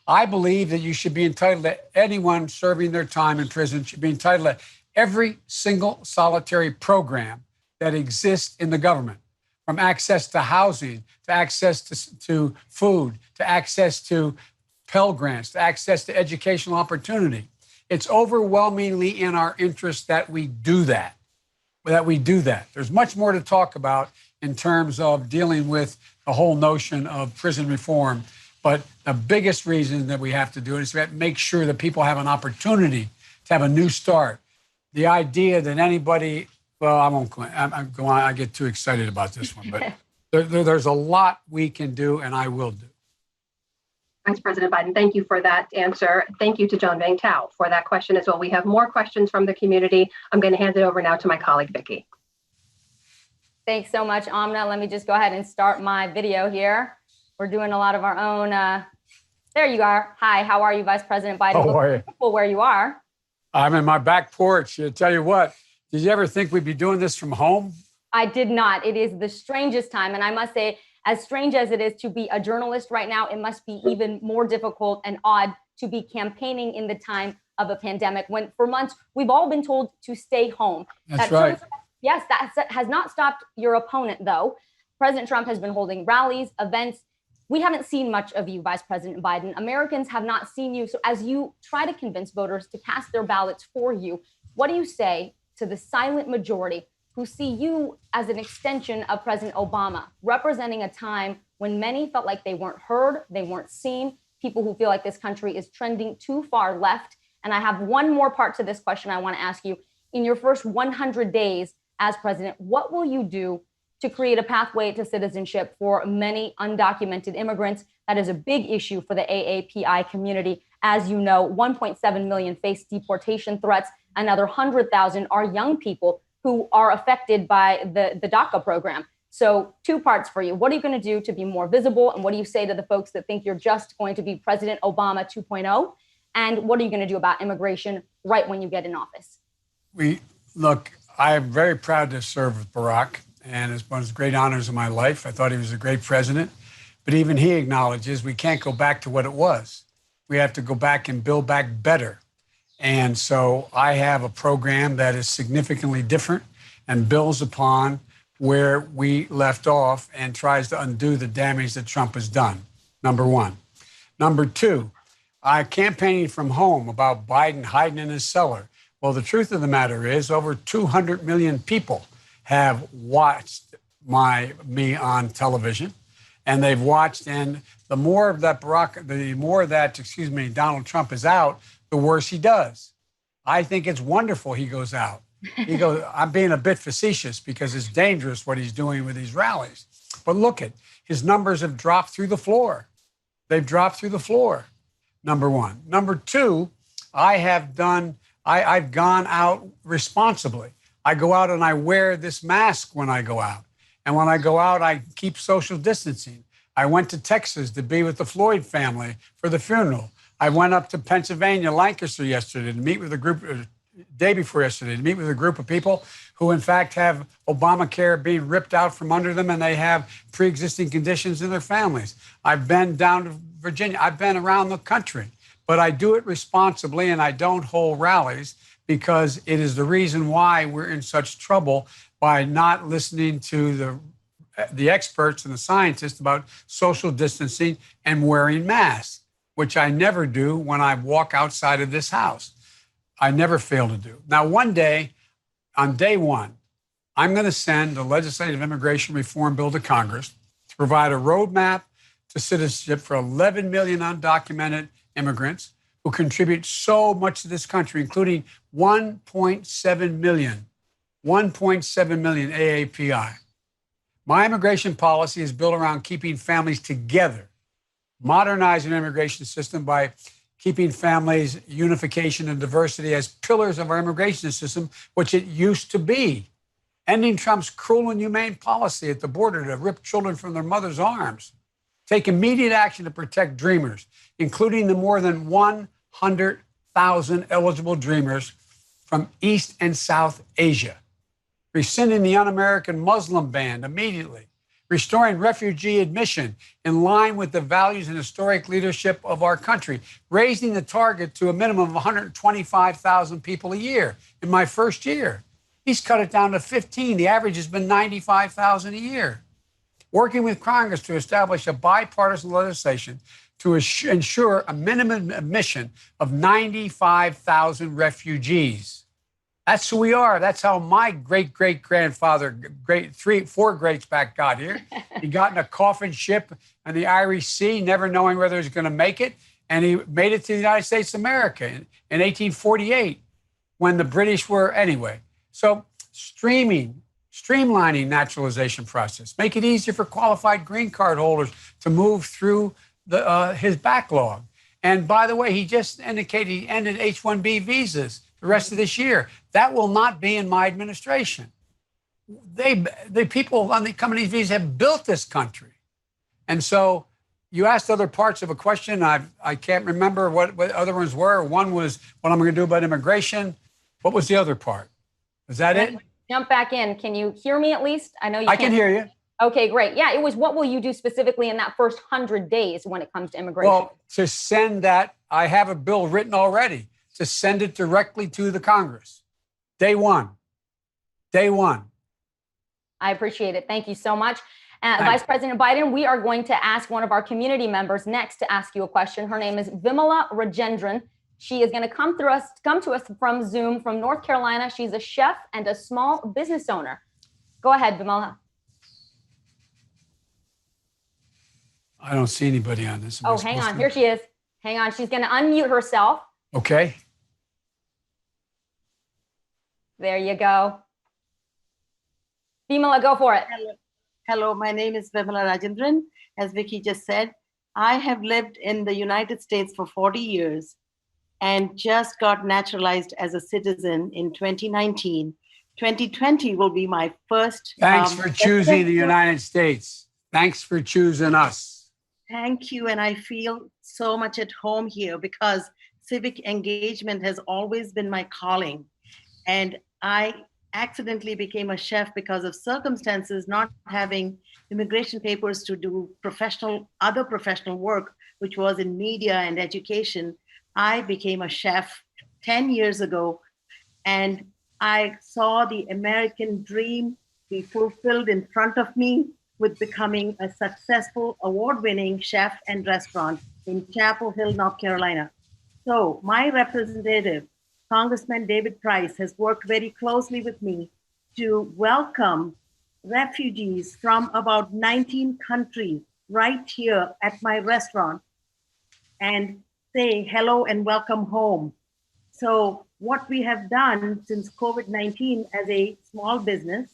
I believe that you should be entitled to anyone serving their time in prison should be entitled to every single solitary program that exists in the government, from access to housing, to access to food, to access to Pell Grants, to access to educational opportunity. It's overwhelmingly in our interest that we do that, There's much more to talk about in terms of dealing with the whole notion of prison reform. But the biggest reason that we have to do it is to make sure that people have an opportunity to have a new start. The idea that anybody, well, I won't go on. I get too excited about this one, but there's a lot we can do, and I will do. Vice President Biden, thank you for that answer. Thank you to John Vang Tao for that question as well. We have more questions from the community. I'm going to hand it over now to my colleague, Vicky. Thanks so much, Amna. Let me just go ahead and start my video here. We're doing a lot of our own. There you are. Hi, how are you, Vice President Biden? How are you? Beautiful where you are. I'm in my back porch. I tell you what, did you ever think we'd be doing this from home? I did not. It is the strangest time. And I must say, as strange as it is to be a journalist right now, it must be even more difficult and odd to be campaigning in the time of a pandemic when for months we've all been told to stay home. That's right. Yes, that has not stopped your opponent, though. President Trump has been holding rallies, events. We haven't seen much of you, Vice President Biden. Americans have not seen you. So as you try to convince voters to cast their ballots for you, what do you say to the silent majority who see you as an extension of President Obama, representing a time when many felt like they weren't heard, they weren't seen, people who feel like this country is trending too far left? And I have one more part to this question I want to ask you. In your first 100 days as president, what will you do to create a pathway to citizenship for many undocumented immigrants? That is a big issue for the AAPI community. As you know, 1.7 million face deportation threats. Another 100,000 are young people who are affected by the DACA program. So 2 parts for you. What are you going to do to be more visible? And what do you say to the folks that think you're just going to be President Obama 2.0? And what are you going to do about immigration right when you get in office? Look, I am very proud to serve with Barack. and it's one of the great honors of my life. I thought he was a great president. But even he acknowledges we can't go back to what it was. We have to go back and build back better. And so I have a program that is significantly different and builds upon where we left off and tries to undo the damage that Trump has done, number one. Number two, I'm campaigning from home about Biden hiding in his cellar. Well, the truth of the matter is over 200 million people have watched me on television, and they've watched, and the more that Donald Trump is out, the worse he does. I think it's wonderful he goes out. He goes, I'm being a bit facetious because it's dangerous what he's doing with these rallies. But look at his numbers have dropped through the floor. They've dropped through the floor, number one. Number two, I've gone out responsibly. I go out and I wear this mask when I go out. And when I go out, I keep social distancing. I went to Texas to be with the Floyd family for the funeral. I went up to Pennsylvania, Lancaster yesterday to meet with a group, day before yesterday, to meet with a group of people who, in fact, have Obamacare being ripped out from under them, and they have pre-existing conditions in their families. I've been down to Virginia. I've been around the country, but I do it responsibly, and I don't hold rallies because it is the reason why we're in such trouble by not listening to the experts and the scientists about social distancing and wearing masks, which I never do when I walk outside of this house. I never fail to do. Now, one day, on day one, I'm going to send the legislative immigration reform bill to Congress to provide a roadmap to citizenship for 11 million undocumented immigrants who contribute so much to this country, including 1.7 million AAPI. My immigration policy is built around keeping families together, modernizing the immigration system by keeping families, unification, and diversity as pillars of our immigration system, which it used to be. Ending Trump's cruel and inhumane policy at the border to rip children from their mother's arms. Take immediate action to protect dreamers, including the more than 100,000 eligible dreamers from East and South Asia. Rescinding the un-American Muslim ban immediately. Restoring refugee admission in line with the values and historic leadership of our country, raising the target to a minimum of 125,000 people a year in my first year. He's cut it down to 15. The average has been 95,000 a year. Working with Congress to establish a bipartisan legislation to ensure a minimum admission of 95,000 refugees. That's who we are. That's how my great-great-grandfather, four greats back got here. He got in a coffin ship in the Irish Sea, never knowing whether he was going to make it. And he made it to the United States of America in 1848 when the British were anyway. So streamlining naturalization process, make it easier for qualified green card holders to move through his backlog. And by the way, he just indicated he ended H-1B visas the rest of this year. That will not be in my administration. The people on the coming these visas have built this country. And so you asked other parts of a question. I can't remember what other ones were. One was what I'm going to do about immigration. What was the other part? Is that it? Jump back in. Can you hear me at least? I know you I can hear you. Okay, great. Yeah, it was what will you do specifically in that first 100 days when it comes to immigration? Well, to send that, I have a bill written already to send it directly to the Congress. Day one. I appreciate it. Thank you so much. Vice President Biden, we are going to ask one of our community members next to ask you a question. Her name is Vimala Rajendran. She is going to come to us from Zoom from North Carolina. She's a chef and a small business owner. Go ahead, Vimala. I don't see anybody on this. Oh, hang on. Here she is. Hang on. She's going to unmute herself. Okay. There you go. Vimala, go for it. Hello, my name is Vimala Rajendran. As Vicky just said, I have lived in the United States for 40 years and just got naturalized as a citizen in 2019. 2020 will be my first. Thanks for choosing the United States. Thanks for choosing us. Thank you. And I feel so much at home here because civic engagement has always been my calling. And I accidentally became a chef because of circumstances, not having immigration papers to do other professional work, which was in media and education. I became a chef 10 years ago, and I saw the American dream be fulfilled in front of me with becoming a successful award-winning chef and restaurant in Chapel Hill, North Carolina. So my representative, Congressman David Price, has worked very closely with me to welcome refugees from about 19 countries right here at my restaurant and say hello and welcome home. So what we have done since COVID-19 as a small business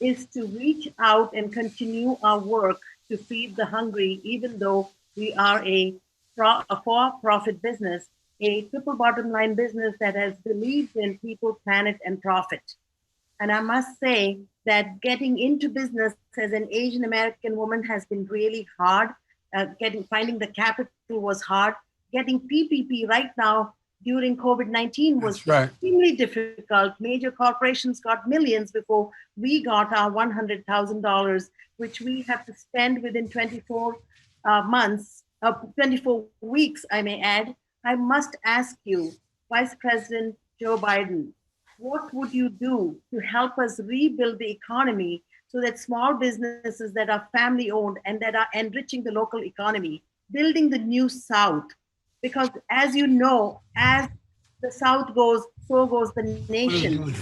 is to reach out and continue our work to feed the hungry, even though we are a for-profit business, a triple bottom line business that has believed in people, planet, and profit. And I must say that getting into business as an Asian American woman has been really hard. Finding the capital was hard. Getting PPP right now during COVID-19 was extremely difficult. Major corporations got millions before we got our $100,000, which we have to spend within 24 weeks, I may add. I must ask you, Vice President Joe Biden, what would you do to help us rebuild the economy so that small businesses that are family owned and that are enriching the local economy, building the new South? Because as you know, as the South goes, so goes the nation.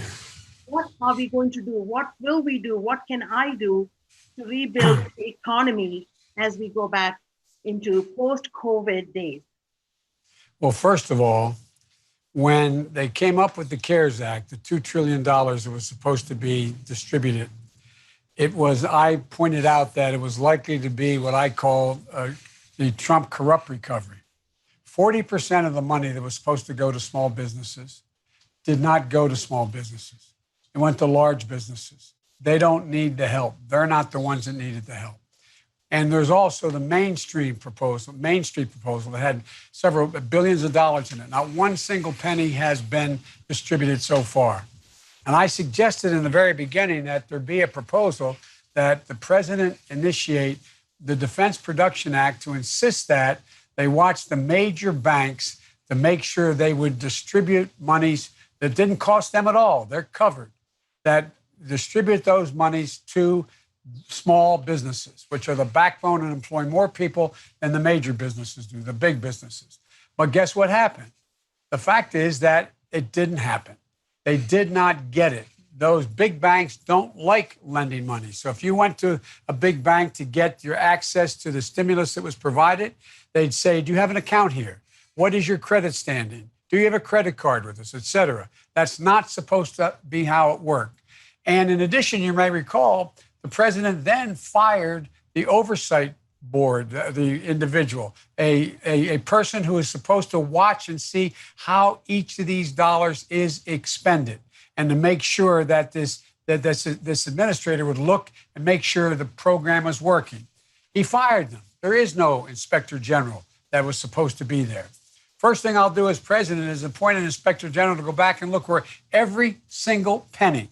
What are we going to do? What will we do? What can I do to rebuild the economy as we go back into post-COVID days? Well, first of all, when they came up with the CARES Act, the $2 trillion that was supposed to be distributed, I pointed out that it was likely to be what I call the Trump corrupt recovery. 40% of the money that was supposed to go to small businesses did not go to small businesses. It went to large businesses. They don't need the help. They're not the ones that needed the help. And there's also the Main Street proposal that had several billions of dollars in it. Not one single penny has been distributed so far. And I suggested in the very beginning that there be a proposal that the president initiate the Defense Production Act to insist that they watch the major banks to make sure they would distribute monies that didn't cost them at all. They're covered. That distribute those monies to small businesses, which are the backbone and employ more people than the major businesses do, the big businesses. But guess what happened? The fact is that it didn't happen. They did not get it. Those big banks don't like lending money. So if you went to a big bank to get your access to the stimulus that was provided, they'd say, do you have an account here? What is your credit standing? Do you have a credit card with us, et cetera? That's not supposed to be how it worked. And in addition, you may recall, the president then fired the oversight board, the individual, a person who is supposed to watch and see how each of these dollars is expended, and to make sure that this administrator would look and make sure the program was working. He fired them. There is no inspector general that was supposed to be there. First thing I'll do as president is appoint an inspector general to go back and look where every single penny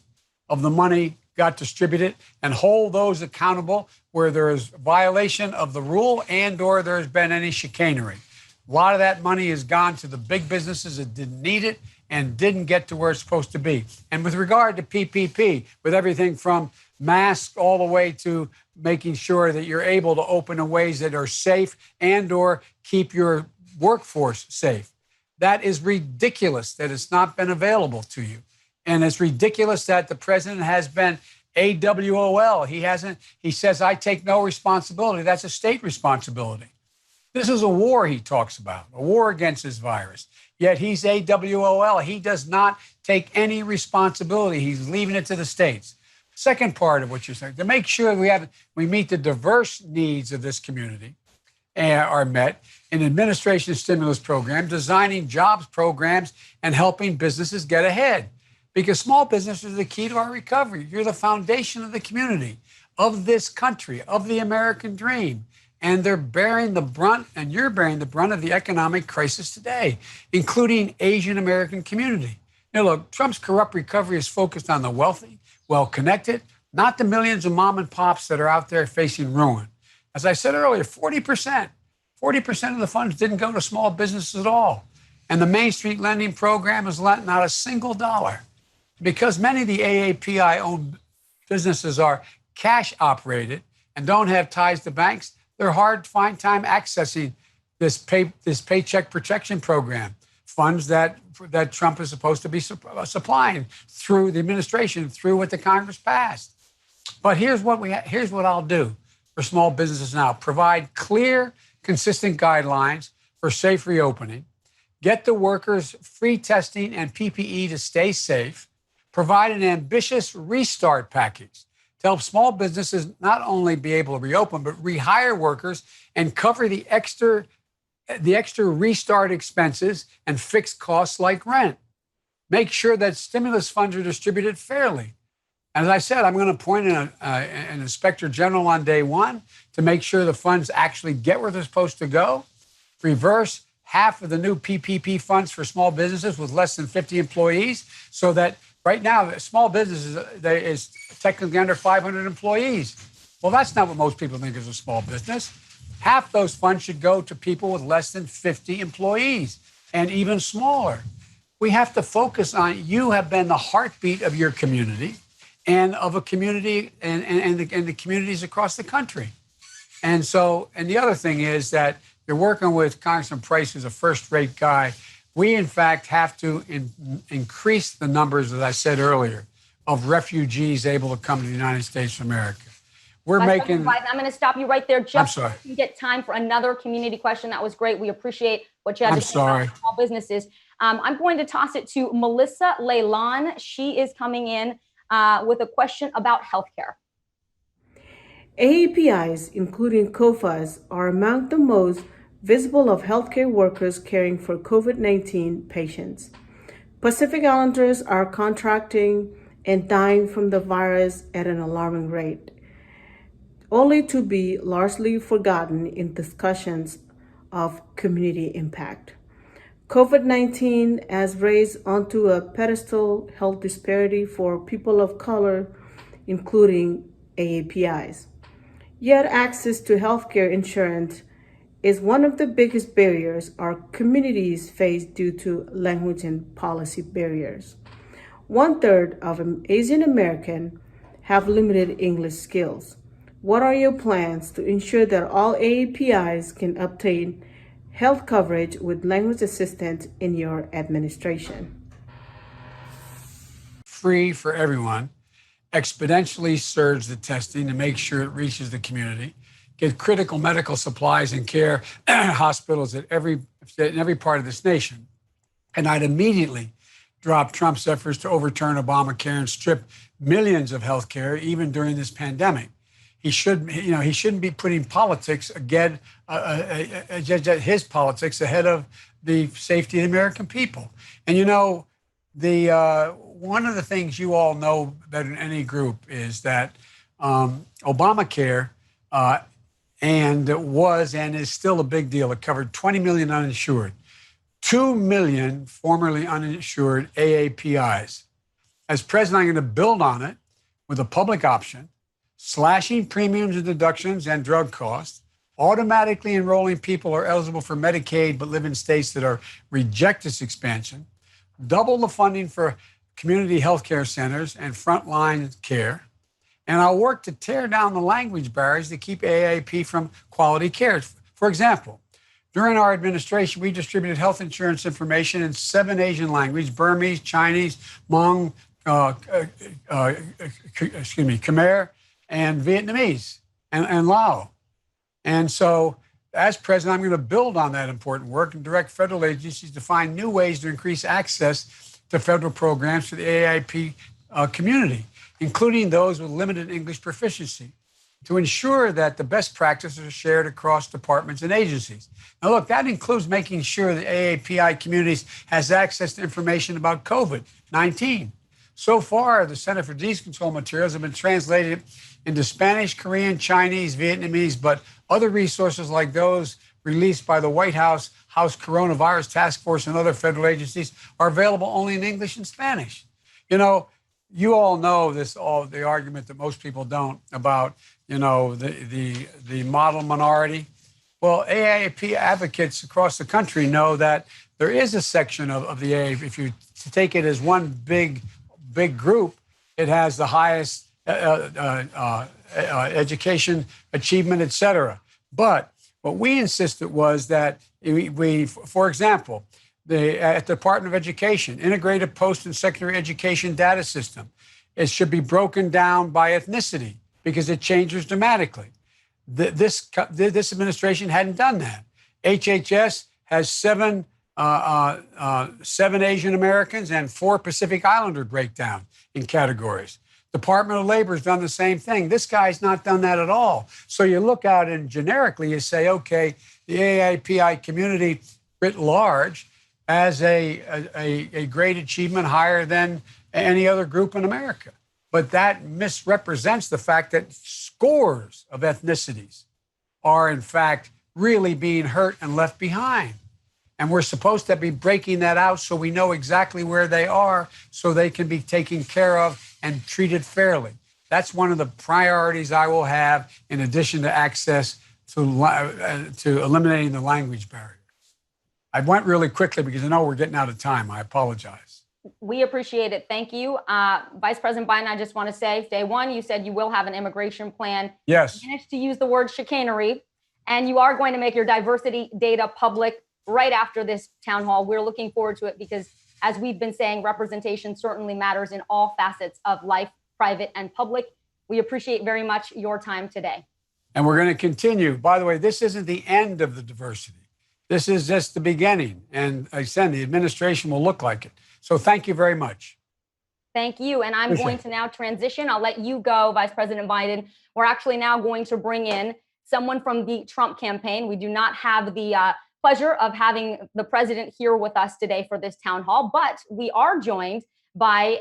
of the money got distributed and hold those accountable where there is violation of the rule and or there's been any chicanery. A lot of that money has gone to the big businesses that didn't need it and didn't get to where it's supposed to be. And with regard to PPP, with everything from masks all the way to making sure that you're able to open in ways that are safe and or keep your workforce safe, that is ridiculous that it's not been available to you. And it's ridiculous that the president has been AWOL. He says, I take no responsibility. That's a state responsibility. This is a war he talks about, a war against this virus. Yet he's AWOL. He does not take any responsibility. He's leaving it to the states. Second part of what you're saying, to make sure we meet the diverse needs of this community are met, an administration stimulus program, designing jobs programs, and helping businesses get ahead. Because small businesses are the key to our recovery. You're the foundation of the community, of this country, of the American dream. And they're bearing the brunt, and you're bearing the brunt of the economic crisis today, including Asian American community. Hey, look, Trump's corrupt recovery is focused on the wealthy, well-connected, not the millions of mom and pops that are out there facing ruin. As I said earlier, 40% of the funds didn't go to small businesses at all. And the Main Street Lending Program has lent not a single dollar. Because many of the AAPI-owned businesses are cash operated and don't have ties to banks, they're hard to find time accessing this Paycheck Protection Program, funds that Trump is supposed to be supplying through the administration, through what the Congress passed. But here's what I'll do for small businesses now. Provide clear, consistent guidelines for safe reopening. Get the workers free testing and PPE to stay safe. Provide an ambitious restart package to help small businesses not only be able to reopen, but rehire workers and cover the extra restart expenses and fixed costs like rent. Make sure that stimulus funds are distributed fairly. As I said, I'm going to appoint an inspector general on day one to make sure the funds actually get where they're supposed to go. Reverse half of the new PPP funds for small businesses with less than 50 employees, so that right now small businesses is technically under 500 employees. Well, that's not what most people think is a small business. Half those funds should go to people with less than 50 employees and even smaller. We have to focus on, you have been the heartbeat of your community and of a community and the communities across the country. And the other thing is that you're working with Congressman Price, who's a first-rate guy. We, in fact, have to increase the numbers, as I said earlier, of refugees able to come to the United States of America. I'm going to stop you right there. I'm sorry. You get time for another community question. That was great. We appreciate what you had to say about small businesses. I'm going to toss it to Melissa Leilan. She is coming in with a question about healthcare. AAPIs, including COFAs, are among the most visible of healthcare workers caring for COVID-19 patients. Pacific Islanders are contracting and dying from the virus at an alarming rate, only to be largely forgotten in discussions of community impact. COVID-19 has raised onto a pedestal health disparity for people of color, including AAPIs. Yet access to healthcare insurance is one of the biggest barriers our communities face due to language and policy barriers. 1/3 of Asian Americans have limited English skills. What are your plans to ensure that all AAPIs can obtain health coverage with language assistance in your administration? Free for everyone. Exponentially surge the testing to make sure it reaches the community. Get critical medical supplies and care hospitals in every part of this nation. And I'd immediately drop Trump's efforts to overturn Obamacare and strip millions of health care, even during this pandemic. He shouldn't be putting politics his politics ahead of the safety of the American people. And one of the things you all know better than any group is that Obamacare and is still a big deal. It covered 20 million uninsured, 2 million formerly uninsured AAPIs. As president, I'm going to build on it with a public option, slashing premiums and deductions and drug costs, automatically enrolling people who are eligible for Medicaid but live in states that reject this expansion, double the funding for community health care centers and frontline care, and I'll work to tear down the language barriers to keep AAP from quality care. For example, during our administration, we distributed health insurance information in 7 Asian languages: Burmese, Chinese, Hmong, Khmer, and Vietnamese, and Lao. And so, as president, I'm going to build on that important work and direct federal agencies to find new ways to increase access to federal programs for the AIP community, including those with limited English proficiency, to ensure that the best practices are shared across departments and agencies. Now, look, that includes making sure that AAPI communities has access to information about COVID-19. So far, the Center for Disease Control materials have been translated into Spanish, Korean, Chinese, Vietnamese, but other resources like those released by the White House House Coronavirus Task Force and other federal agencies are available only in English and Spanish. You know, you all know the argument that most people don't about, you know, the model minority. Well, AANHPI advocates across the country know that there is a section of the AA. If you take it as one big group, it has the highest education achievement, et cetera. But what we insisted was that we for example, at the Department of Education, Integrated Post and Secondary Education Data System, it should be broken down by ethnicity because it changes dramatically. This administration hadn't done that. HHS has seven Asian Americans and 4 Pacific Islander breakdown in categories. Department of Labor has done the same thing. This guy's not done that at all. So you look out and generically you say, okay, the AAPI community writ large has a great achievement higher than any other group in America. But that misrepresents the fact that scores of ethnicities are, in fact, really being hurt and left behind. And we're supposed to be breaking that out so we know exactly where they are so they can be taken care of and treated fairly. That's one of the priorities I will have in addition to access to eliminating the language barrier. I went really quickly because I know we're getting out of time. I apologize. We appreciate it. Thank you. Vice President Biden, I just want to say, day one, you said you will have an immigration plan. Yes. You managed to use the word chicanery, and you are going to make your diversity data public right after this town hall. We're looking forward to it because, as we've been saying, representation certainly matters in all facets of life, private and public. We appreciate very much your time today. And we're going to continue. By the way, this isn't the end of the diversity. This is just the beginning. And I said, the administration will look like it. So thank you very much. Thank you. And I'm going to now transition. I'll let you go, Vice President Biden. We're actually now going to bring in someone from the Trump campaign. We do not have the pleasure of having the president here with us today for this town hall, but we are joined by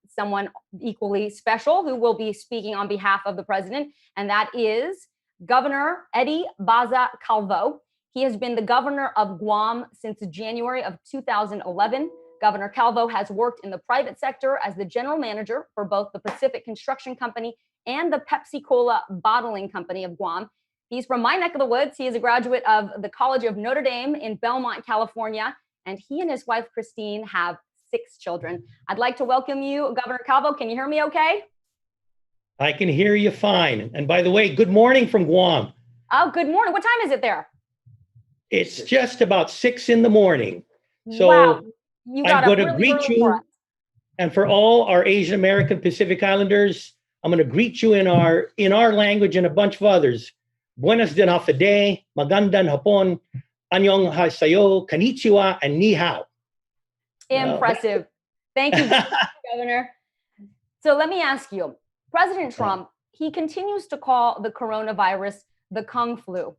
someone equally special who will be speaking on behalf of the president, and that is Governor Eddie Baza Calvo. He has been the governor of Guam since January of 2011. Governor Calvo has worked in the private sector as the general manager for both the Pacific Construction Company and the Pepsi-Cola Bottling Company of Guam. He's from my neck of the woods. He is a graduate of the College of Notre Dame in Belmont, California, and he and his wife, Christine, have 6 children. I'd like to welcome you, Governor Calvo. Can you hear me okay? I can hear you fine. And by the way, good morning from Guam. Oh, good morning. What time is it there? It's just about 6 in the morning. So wow. I'm going to greet you. And for all our Asian American Pacific Islanders, I'm going to greet you in our language and a bunch of others. Buenos dias, magandang hapon, annyeong haseyo, konnichiwa, and ni hao. Impressive. Thank you, Governor. So let me ask you, President Trump, he continues to call the coronavirus the Kung flu.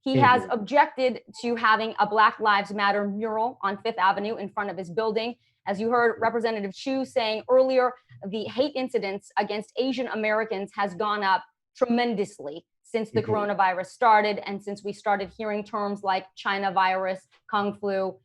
He has objected to having a Black Lives Matter mural on Fifth Avenue in front of his building. As you heard Representative Chu saying earlier, the hate incidents against Asian Americans has gone up tremendously since the coronavirus started and since we started hearing terms like China virus, Kung flu.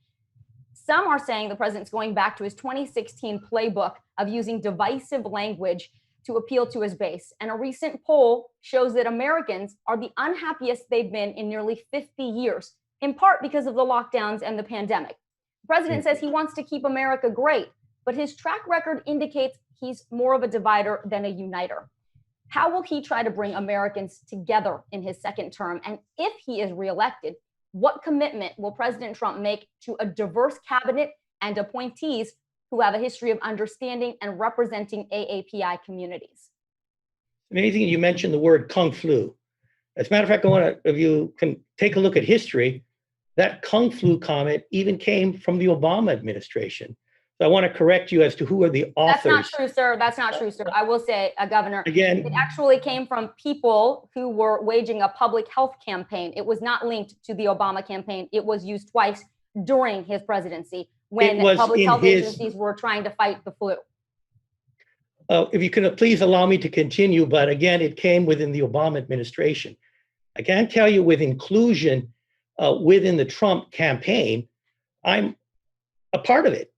Some are saying the president's going back to his 2016 playbook of using divisive language to appeal to his base. And a recent poll shows that Americans are the unhappiest they've been in nearly 50 years, in part because of the lockdowns and the pandemic. The president says he wants to keep America great, but his track record indicates he's more of a divider than a uniter. How will he try to bring Americans together in his second term? And if he is reelected, what commitment will President Trump make to a diverse cabinet and appointees who have a history of understanding and representing AAPI communities? Amazing you mentioned the word Kung flu. As a matter of fact, I want to, if you can take a look at history, that Kung flu comment even came from the Obama administration. So I want to correct you as to who are the authors. That's not true, sir. That's not true, sir. I will say, Governor, again, it actually came from people who were waging a public health campaign. It was not linked to the Obama campaign. It was used twice during his presidency when public health agencies were trying to fight the flu. If you can please allow me to continue, but again, it came within the Obama administration. I can tell you with inclusion, within the Trump campaign, I'm a part of it.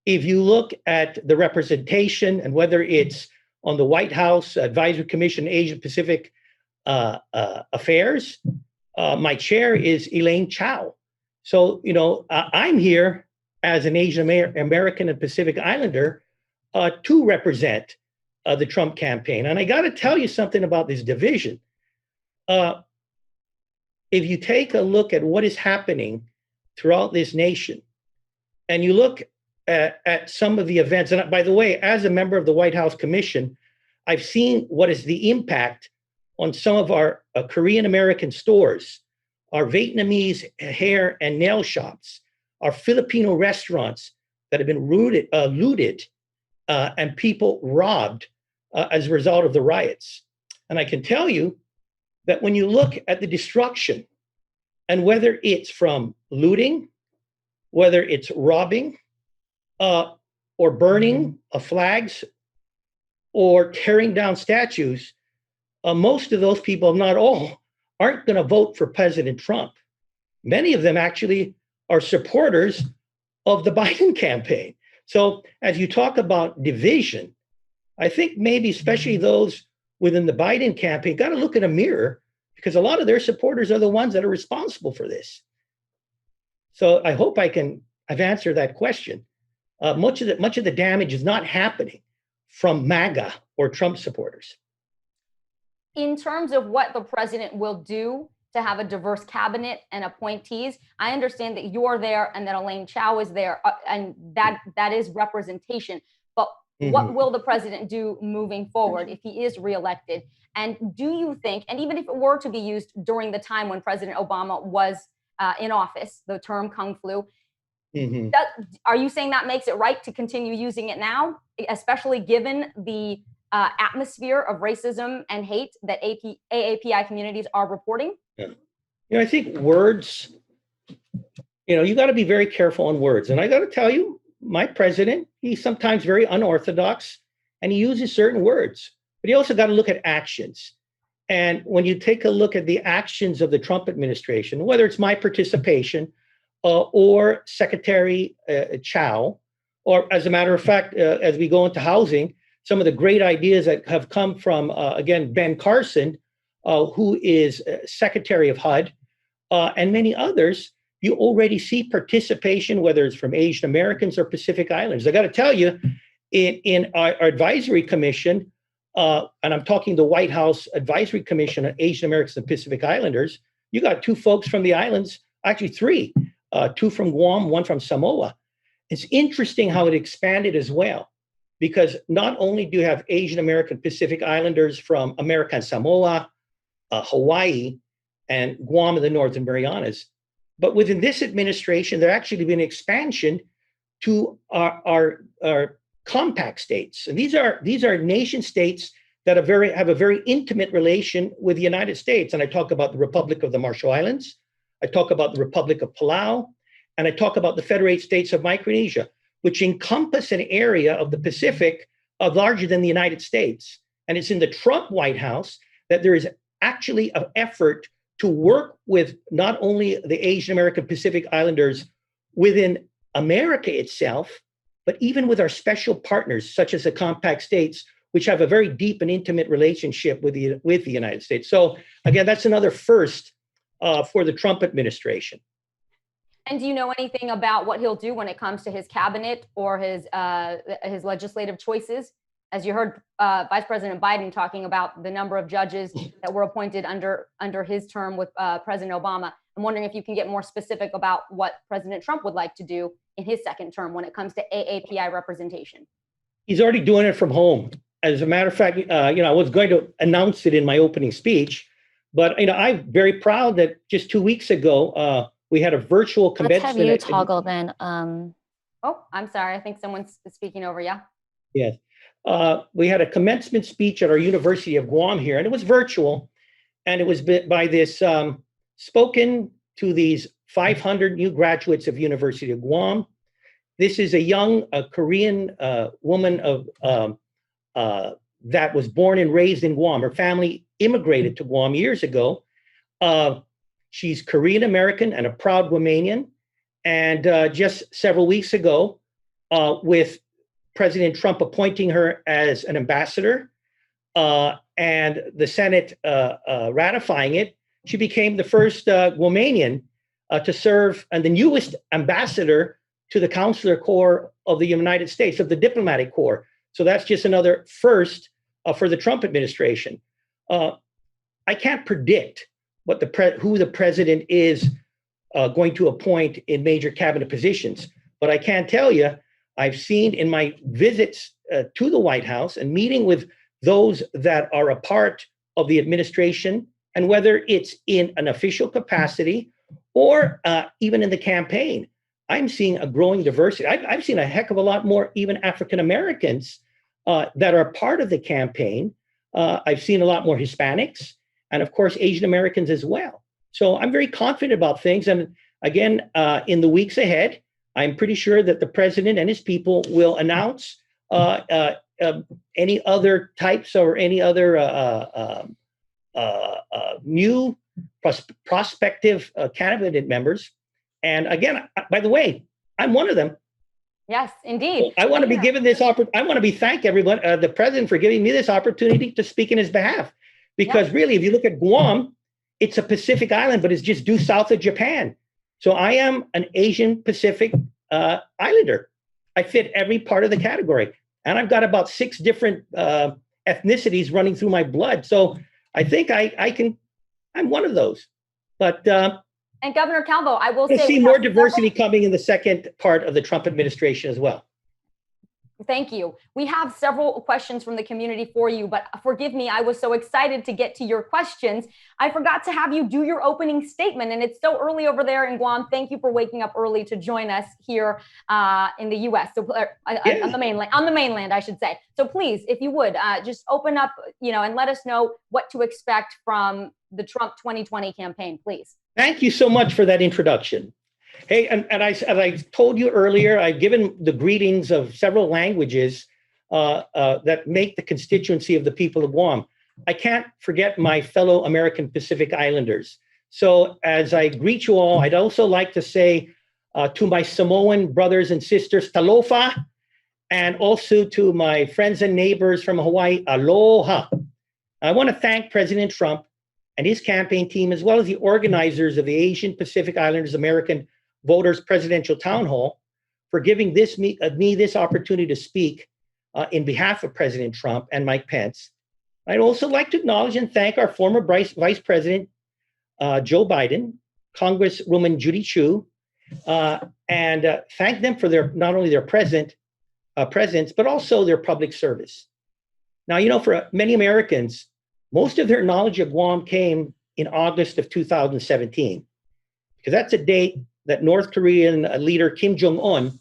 If you look at the representation and whether it's on the White House Advisory Commission Asia Pacific Affairs, my chair is Elaine Chao. So, I'm here as an Asian American and Pacific Islander to represent the Trump campaign. And I got to tell you something about this division. If you take a look at what is happening throughout this nation, and you look at some of the events, and by the way, as a member of the White House Commission, I've seen what is the impact on some of our Korean American stores, our Vietnamese hair and nail shops, our Filipino restaurants that have been looted and people robbed as a result of the riots. And I can tell you that when you look at the destruction, and whether it's from looting, whether it's robbing, or burning of flags, or tearing down statues, most of those people, not all, aren't going to vote for President Trump. Many of them actually are supporters of the Biden campaign. So as you talk about division, I think maybe especially those within the Biden campaign got to look in a mirror, because a lot of their supporters are the ones that are responsible for this. So I hope I've answered that question. Much of the damage is not happening from MAGA or Trump supporters. In terms of what the president will do to have a diverse cabinet and appointees, I understand that you're there and that Elaine Chao is there, and that is representation. But what will the president do moving forward if he is reelected? And do you think, and even if it were to be used during the time when President Obama was in office, the term Kung Flu, are you saying that makes it right to continue using it now, especially given the atmosphere of racism and hate that AAPI communities are reporting? Yeah. I think words, you got to be very careful on words. And I got to tell you, my president, he's sometimes very unorthodox and he uses certain words, but you also got to look at actions. And when you take a look at the actions of the Trump administration, whether it's my participation or Secretary Chao, or as a matter of fact, as we go into housing, some of the great ideas that have come from, again, Ben Carson, who is Secretary of HUD, and many others, you already see participation, whether it's from Asian Americans or Pacific Islanders. I got to tell you, in our advisory commission, and I'm talking the White House Advisory Commission on Asian Americans and Pacific Islanders, you got 2 folks from the islands, actually 3, 2 from Guam, 1 from Samoa. It's interesting how it expanded as well, because not only do you have Asian American Pacific Islanders from America and Samoa, Hawaii, and Guam and the Northern Marianas, but within this administration, there actually been expansion to our compact states. And these are nation states that have a very intimate relation with the United States. And I talk about the Republic of the Marshall Islands, I talk about the Republic of Palau, and I talk about the Federated States of Micronesia, which encompass an area of the Pacific larger than the United States. And it's in the Trump White House that there is actually an effort to work with not only the Asian American Pacific Islanders within America itself, but even with our special partners, such as the compact states, which have a very deep and intimate relationship with the United States. So again, that's another first for the Trump administration. And do you know anything about what he'll do when it comes to his cabinet or his legislative choices? As you heard Vice President Biden talking about the number of judges that were appointed under his term with President Obama, I'm wondering if you can get more specific about what President Trump would like to do in his second term when it comes to AAPI representation. He's already doing it from home. As a matter of fact, I was going to announce it in my opening speech, but I'm very proud that just 2 weeks ago, we had a virtual convention. Let's have you toggle then. Oh, I'm sorry. I think someone's speaking over you. Yes. We had a commencement speech at our University of Guam here, and it was virtual. And it was by this spoken to these 500 new graduates of University of Guam. This is a young Korean woman that was born and raised in Guam. Her family immigrated to Guam years ago. She's Korean American and a proud Guamanian. And just several weeks ago, with President Trump appointing her as an ambassador and the Senate ratifying it, she became the first Guamanian to serve and the newest ambassador to the Consular Corps of the United States, of the Diplomatic Corps. So that's just another first for the Trump administration. I can't predict what who the president is going to appoint in major cabinet positions, but I can tell you, I've seen in my visits to the White House and meeting with those that are a part of the administration, and whether it's in an official capacity or even in the campaign, I'm seeing a growing diversity. I've seen a heck of a lot more even African Americans that are part of the campaign. I've seen a lot more Hispanics and, of course, Asian Americans as well. So I'm very confident about things. And again, in the weeks ahead, I'm pretty sure that the president and his people will announce any other types or any other new prospective candidate members. And again, by the way, I'm one of them. Yes, indeed. I want to be given this opportunity. I want to thank everyone, the president, for giving me this opportunity to speak in his behalf. Because really, if you look at Guam, it's a Pacific island, but it's just due south of Japan. So I am an Asian Pacific Islander. I fit every part of the category. And I've got about 6 different ethnicities running through my blood. So I think I'm one of those. But and Governor Calvo, I will say we see more diversity coming in the second part of the Trump administration as well. Thank you. We have several questions from the community for you, but forgive me, I was so excited to get to your questions. I forgot to have you do your opening statement, and it's so early over there in Guam. Thank you for waking up early to join us here in the U.S. So on the mainland, I should say. So please, if you would, just open up, and let us know what to expect from the Trump 2020 campaign, please. Thank you so much for that introduction. Hey, and as I told you earlier, I've given the greetings of several languages that make the constituency of the people of Guam. I can't forget my fellow American Pacific Islanders. So as I greet you all, I'd also like to say to my Samoan brothers and sisters, talofa, and also to my friends and neighbors from Hawaii, aloha. I want to thank President Trump and his campaign team, as well as the organizers of the Asian Pacific Islanders American Voters Presidential Town Hall, for giving me this opportunity to speak in behalf of President Trump and Mike Pence. I'd also like to acknowledge and thank our former Vice President, Joe Biden, Congresswoman Judy Chu, and thank them for not only their presence, but also their public service. Now, for many Americans, most of their knowledge of Guam came in August of 2017, because that's a date that North Korean leader Kim Jong-un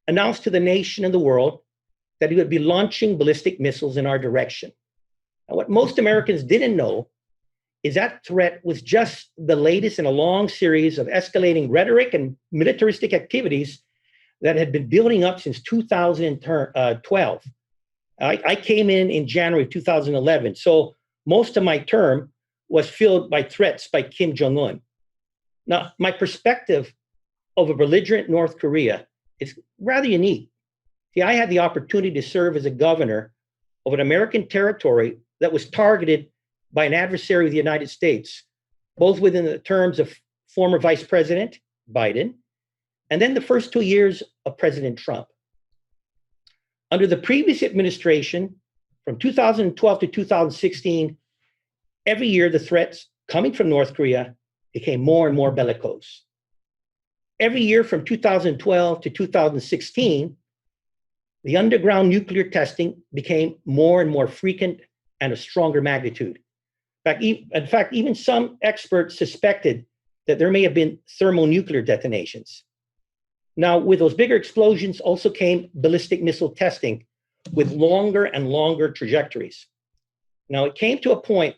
announced to the nation and the world that he would be launching ballistic missiles in our direction. Now, what most Americans didn't know is that threat was just the latest in a long series of escalating rhetoric and militaristic activities that had been building up since 2012. I came in January 2011, so most of my term was filled by threats by Kim Jong-un. Now, my perspective of a belligerent North Korea is rather unique. See, I had the opportunity to serve as a governor of an American territory that was targeted by an adversary of the United States, both within the terms of former Vice President Biden and then the first 2 years of President Trump. Under the previous administration, from 2012 to 2016, every year the threats coming from North Korea became more and more bellicose. Every year from 2012 to 2016, the underground nuclear testing became more and more frequent and of stronger magnitude. In fact, even some experts suspected that there may have been thermonuclear detonations. Now, with those bigger explosions also came ballistic missile testing with longer and longer trajectories. Now, it came to a point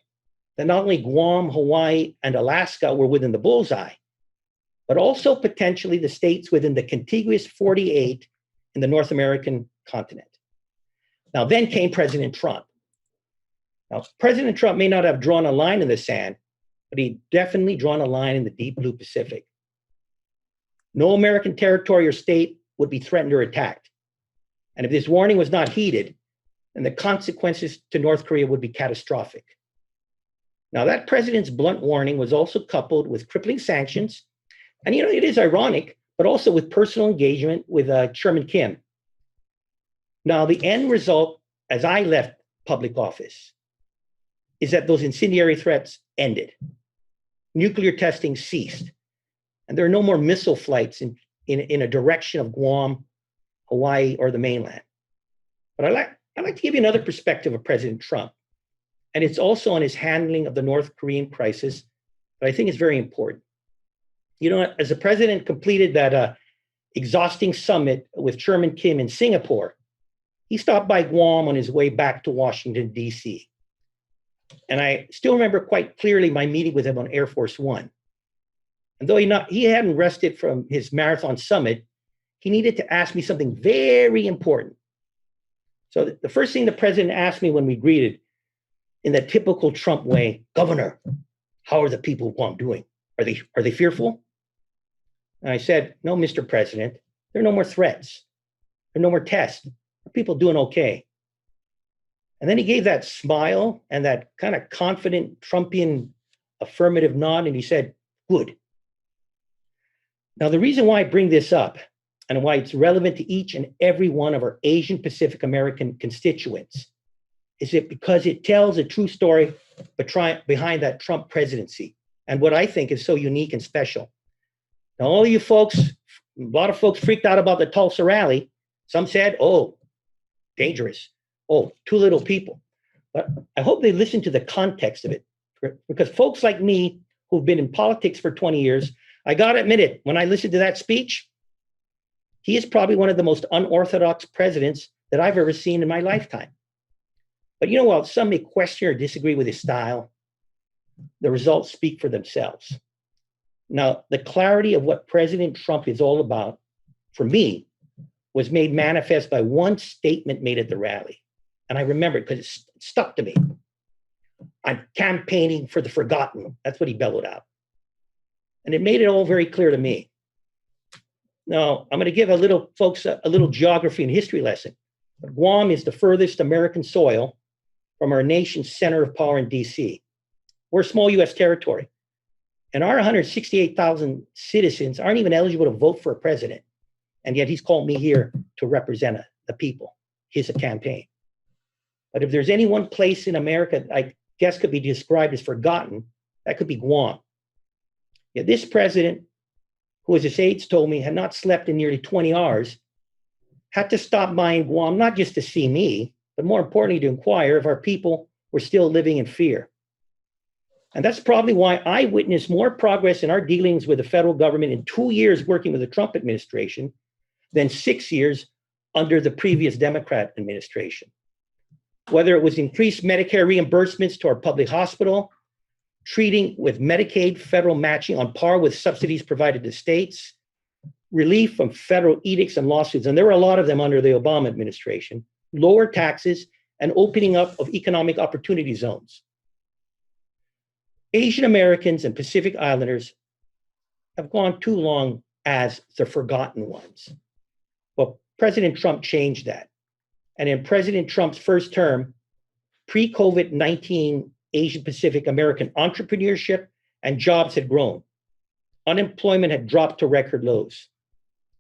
that not only Guam, Hawaii, and Alaska were within the bullseye, but also potentially the states within the contiguous 48 in the North American continent. Now, then came President Trump. Now, President Trump may not have drawn a line in the sand, but he'd definitely drawn a line in the deep blue Pacific. No American territory or state would be threatened or attacked. And if this warning was not heeded, then the consequences to North Korea would be catastrophic. Now, that president's blunt warning was also coupled with crippling sanctions. And, you know, it is ironic, but also with personal engagement with Chairman Kim. Now, the end result, as I left public office, is that those incendiary threats ended. Nuclear testing ceased. And there are no more missile flights in a direction of Guam, Hawaii, or the mainland. But I'd like to give you another perspective of President Trump. And it's also on his handling of the North Korean crisis that I think is very important. You know, as the president completed that exhausting summit with Chairman Kim in Singapore, he stopped by Guam on his way back to Washington, D.C. And I still remember quite clearly my meeting with him on Air Force One. And though he hadn't rested from his marathon summit, he needed to ask me something very important. So the first thing the president asked me when we greeted, in that typical Trump way, "Governor, how are the people of Guam doing? Are they fearful?" And I said, "No, Mr. President, there are no more threats. There are no more tests. Are people doing okay?" And then he gave that smile and that kind of confident Trumpian affirmative nod, and he said, "Good." Now, the reason why I bring this up and why it's relevant to each and every one of our Asian Pacific American constituents is it because it tells a true story behind that Trump presidency and what I think is so unique and special. Now, all of you folks, a lot of folks freaked out about the Tulsa rally. Some said, "Oh, dangerous. Oh, too little people." But I hope they listen to the context of it, because folks like me who've been in politics for 20 years, I got to admit it, when I listened to that speech, he is probably one of the most unorthodox presidents that I've ever seen in my lifetime. But you know what? Some may question or disagree with his style. The results speak for themselves. Now, the clarity of what President Trump is all about, for me, was made manifest by one statement made at the rally. And I remember it because it stuck to me. "I'm campaigning for the forgotten." That's what he bellowed out. And it made it all very clear to me. Now, I'm going to give folks a little geography and history lesson. Guam is the furthest American soil from our nation's center of power in D.C. We're a small U.S. territory. And our 168,000 citizens aren't even eligible to vote for a president. And yet he's called me here to represent the people, his campaign. But if there's any one place in America that I guess could be described as forgotten, that could be Guam. Yet this president, who, as his aides told me, had not slept in nearly 20 hours, had to stop by in Guam, not just to see me, but more importantly, to inquire if our people were still living in fear. And that's probably why I witnessed more progress in our dealings with the federal government in 2 years working with the Trump administration than 6 years under the previous Democrat administration. Whether it was increased Medicare reimbursements to our public hospital, treating with Medicaid federal matching on par with subsidies provided to states, relief from federal edicts and lawsuits, and there were a lot of them under the Obama administration, lower taxes, and opening up of economic opportunity zones. Asian Americans and Pacific Islanders have gone too long as the forgotten ones. Well, President Trump changed that. And in President Trump's first term, pre-COVID-19 Asian Pacific American entrepreneurship and jobs had grown. Unemployment had dropped to record lows.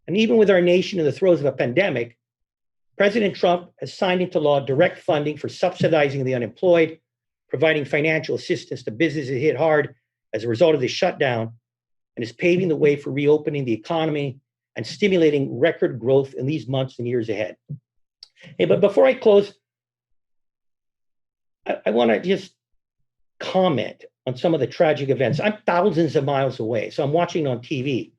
And even with our nation in the throes of a pandemic, President Trump has signed into law direct funding for subsidizing the unemployed, providing financial assistance to businesses hit hard as a result of the shutdown, and is paving the way for reopening the economy and stimulating record growth in these months and years ahead. Hey, but before I close, I want to just comment on some of the tragic events. I'm thousands of miles away, so I'm watching on TV.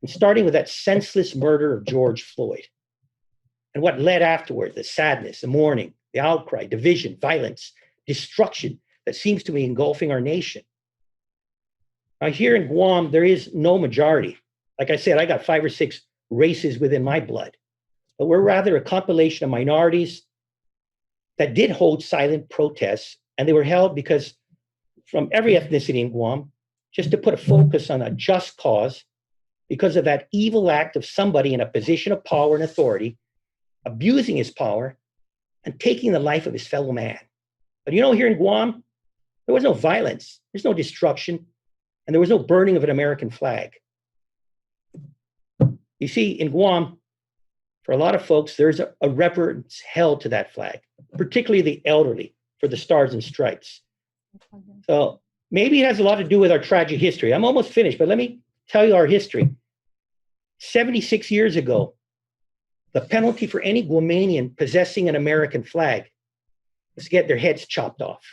And starting with that senseless murder of George Floyd and what led afterward, the sadness, the mourning, the outcry, division, violence, destruction that seems to be engulfing our nation. Now, here in Guam, there is no majority. Like I said, I got 5 or 6 races within my blood, but we're rather a compilation of minorities that did hold silent protests, and they were held because from every ethnicity in Guam, just to put a focus on a just cause because of that evil act of somebody in a position of power and authority, abusing his power and taking the life of his fellow man. But you know, here in Guam, there was no violence, there's no destruction, and there was no burning of an American flag. You see, in Guam, for a lot of folks, there's a reverence held to that flag, particularly the elderly, for the stars and stripes. So maybe it has a lot to do with our tragic history. I'm almost finished, but let me tell you our history. 76 years ago, the penalty for any Guamanian possessing an American flag was to get their heads chopped off.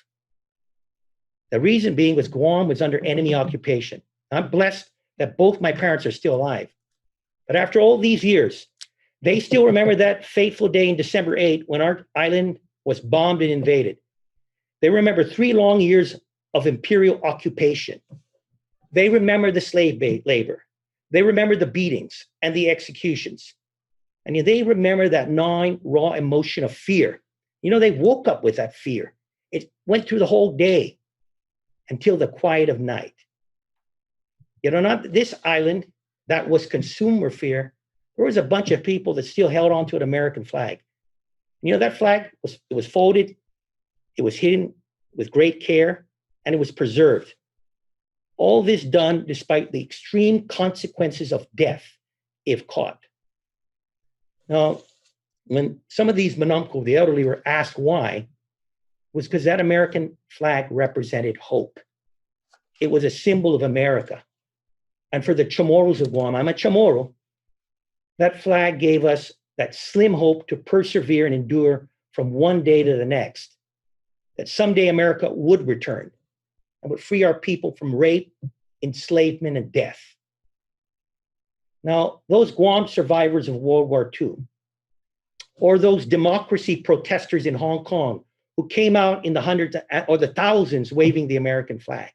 The reason being was Guam was under enemy occupation. I'm blessed that both my parents are still alive. But after all these years, they still remember that fateful day in December 8 when our island was bombed and invaded. They remember 3 long years of imperial occupation. They remember the slave labor. They remember the beatings and the executions. And they remember that gnawing, raw emotion of fear. You know, they woke up with that fear. It went through the whole day until the quiet of night. You know, not this island that was consumed with fear. There was a bunch of people that still held on to an American flag. You know, that flag was folded, it was hidden with great care, and it was preserved. All this done despite the extreme consequences of death if caught. Now, when some of these manunko, the elderly, were asked why, it was because that American flag represented hope. It was a symbol of America. And for the Chamorros of Guam, I'm a Chamorro, that flag gave us that slim hope to persevere and endure from one day to the next, that someday America would return and would free our people from rape, enslavement, and death. Now, those Guam survivors of World War II, or those democracy protesters in Hong Kong who came out in the hundreds or the thousands waving the American flag,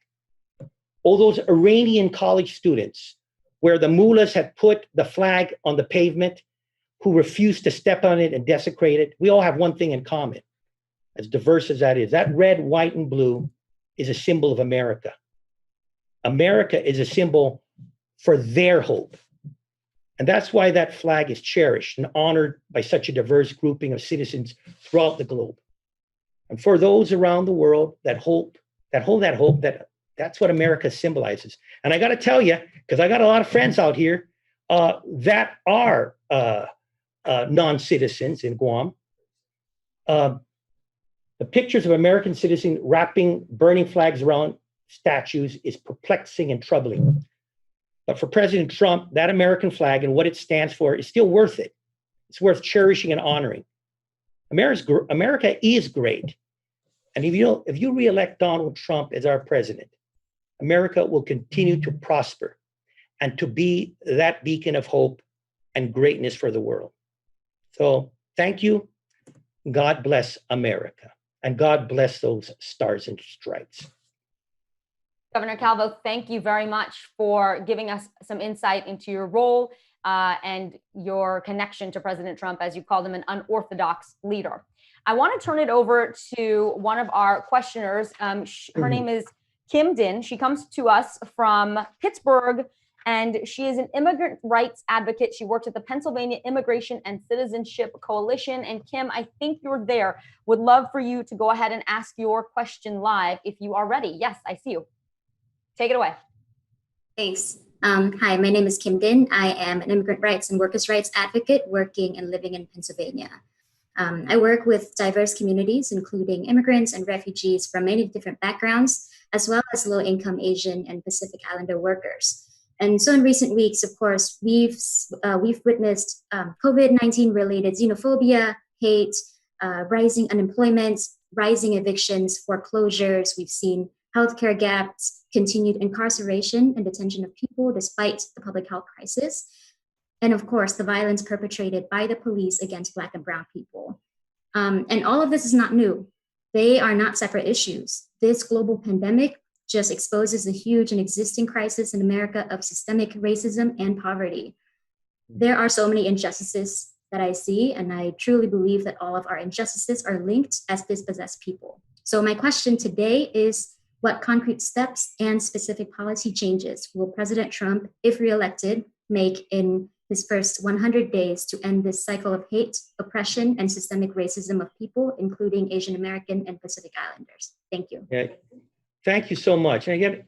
or those Iranian college students where the mullahs had put the flag on the pavement, who refused to step on it and desecrate it, we all have one thing in common, as diverse as that is. That red, white, and blue is a symbol of America. America is a symbol for their hope. And that's why that flag is cherished and honored by such a diverse grouping of citizens throughout the globe. And for those around the world that hold that hope, that's what America symbolizes. And I got to tell you, because I got a lot of friends out here that are non-citizens in Guam. The pictures of American citizens wrapping burning flags around statues is perplexing and troubling. But for President Trump, that American flag and what it stands for is still worth it. It's worth cherishing and honoring. America is great. And if you re-elect Donald Trump as our president, America will continue to prosper and to be that beacon of hope and greatness for the world. So thank you. God bless America. And God bless those stars and stripes. Governor Calvo, thank you very much for giving us some insight into your role and your connection to President Trump, as you called him, an unorthodox leader. I want to turn it over to one of our questioners. Her name is Kim Din. She comes to us from Pittsburgh, and she is an immigrant rights advocate. She works at the Pennsylvania Immigration and Citizenship Coalition. And Kim, I think you're there. Would love for you to go ahead and ask your question live if you are ready. Yes, I see you. Take it away. Thanks. Hi, my name is Kim Din. I am an immigrant rights and workers' rights advocate working and living in Pennsylvania. I work with diverse communities, including immigrants and refugees from many different backgrounds, as well as low-income Asian and Pacific Islander workers. And so in recent weeks, of course, we've witnessed COVID-19 related xenophobia, hate, rising unemployment, rising evictions, foreclosures. We've seen healthcare gaps, continued incarceration and detention of people despite the public health crisis. And of course, the violence perpetrated by the police against Black and Brown people. And all of this is not new. They are not separate issues. This global pandemic just exposes the huge and existing crisis in America of systemic racism and poverty. There are so many injustices that I see, and I truly believe that all of our injustices are linked as dispossessed people. So my question today is, What concrete steps and specific policy changes will President Trump, if reelected, make in his first 100 days to end this cycle of hate, oppression, and systemic racism of people, including Asian American and Pacific Islanders? Thank you. Yeah, thank you so much. And again,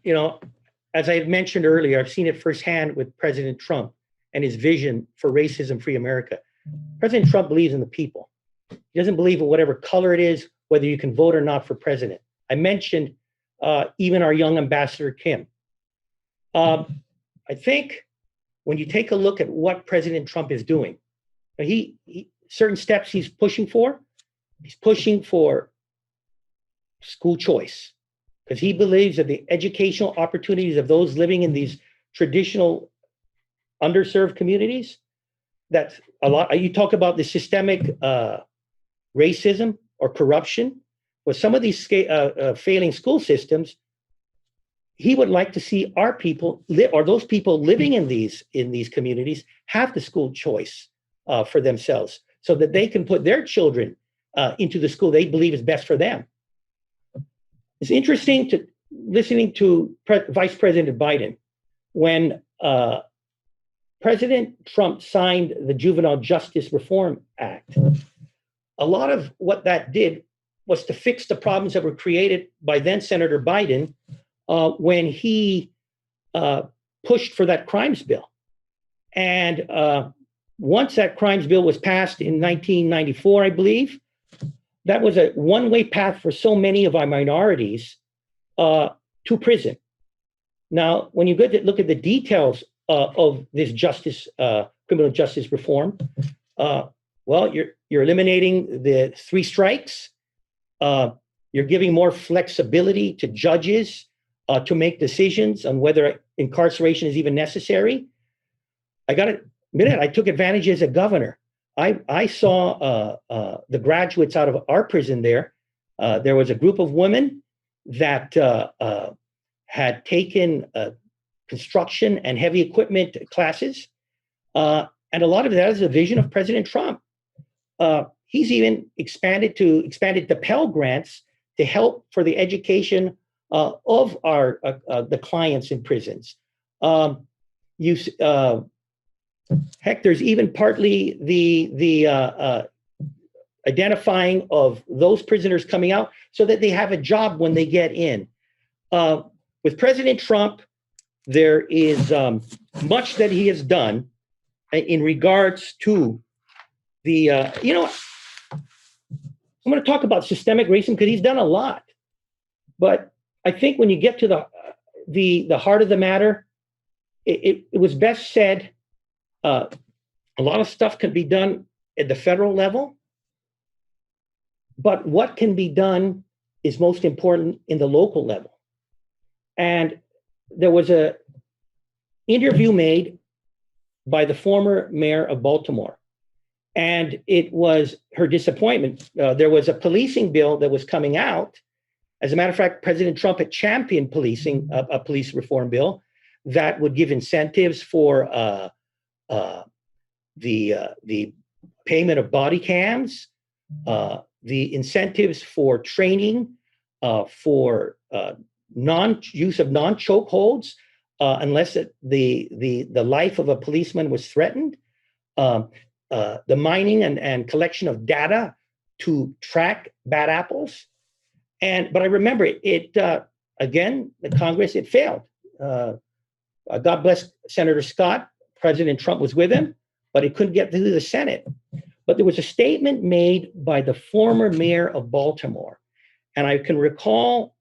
as I had mentioned earlier, I've seen it firsthand with President Trump and his vision for racism-free America. President Trump believes in the people. He doesn't believe in whatever color it is, whether you can vote or not for president. I mentioned even our young ambassador, Kim. I think when you take a look at what President Trump is doing, he certain steps he's pushing for school choice, because he believes that the educational opportunities of those living in these traditional underserved communities, that's a lot. You talk about the systemic racism or corruption with some of these failing school systems. He would like to see our people or those people living in these communities have the school choice for themselves, so that they can put their children into the school they believe is best for them. It's interesting listening to Vice President Biden when President Trump signed the Juvenile Justice Reform Act. A lot of what that did was to fix the problems that were created by then Senator Biden when he pushed for that crimes bill. And once that crimes bill was passed in 1994, I believe, that was a one-way path for so many of our minorities to prison. Now, when you go to look at the details of this criminal justice reform, well, you're eliminating the 3 strikes. You're giving more flexibility to judges to make decisions on whether incarceration is even necessary. I got to admit, I took advantage as a governor. I saw the graduates out of our prison there. There was a group of women that had taken construction and heavy equipment classes. And a lot of that is a vision of President Trump. He's even expanded the Pell Grants to help for the education of our the clients in prisons. Heck, there's even partly the identifying of those prisoners coming out so that they have a job when they get in. With President Trump, there is much that he has done in regards to the, I'm going to talk about systemic racism because he's done a lot. But I think when you get to the heart of the matter, it was best said, a lot of stuff can be done at the federal level, but what can be done is most important in the local level. And there was an interview made by the former mayor of Baltimore, and it was her disappointment. There was a policing bill that was coming out. As a matter of fact, President Trump had championed policing, a police reform bill that would give incentives for the payment of body cams, the incentives for training, for use of non-chokeholds, unless the life of a policeman was threatened, the mining and collection of data to track bad apples. But I remember it again, the Congress, it failed. God bless Senator Scott. President Trump was with him, but it couldn't get through the Senate. But there was a statement made by the former mayor of Baltimore, and I can recall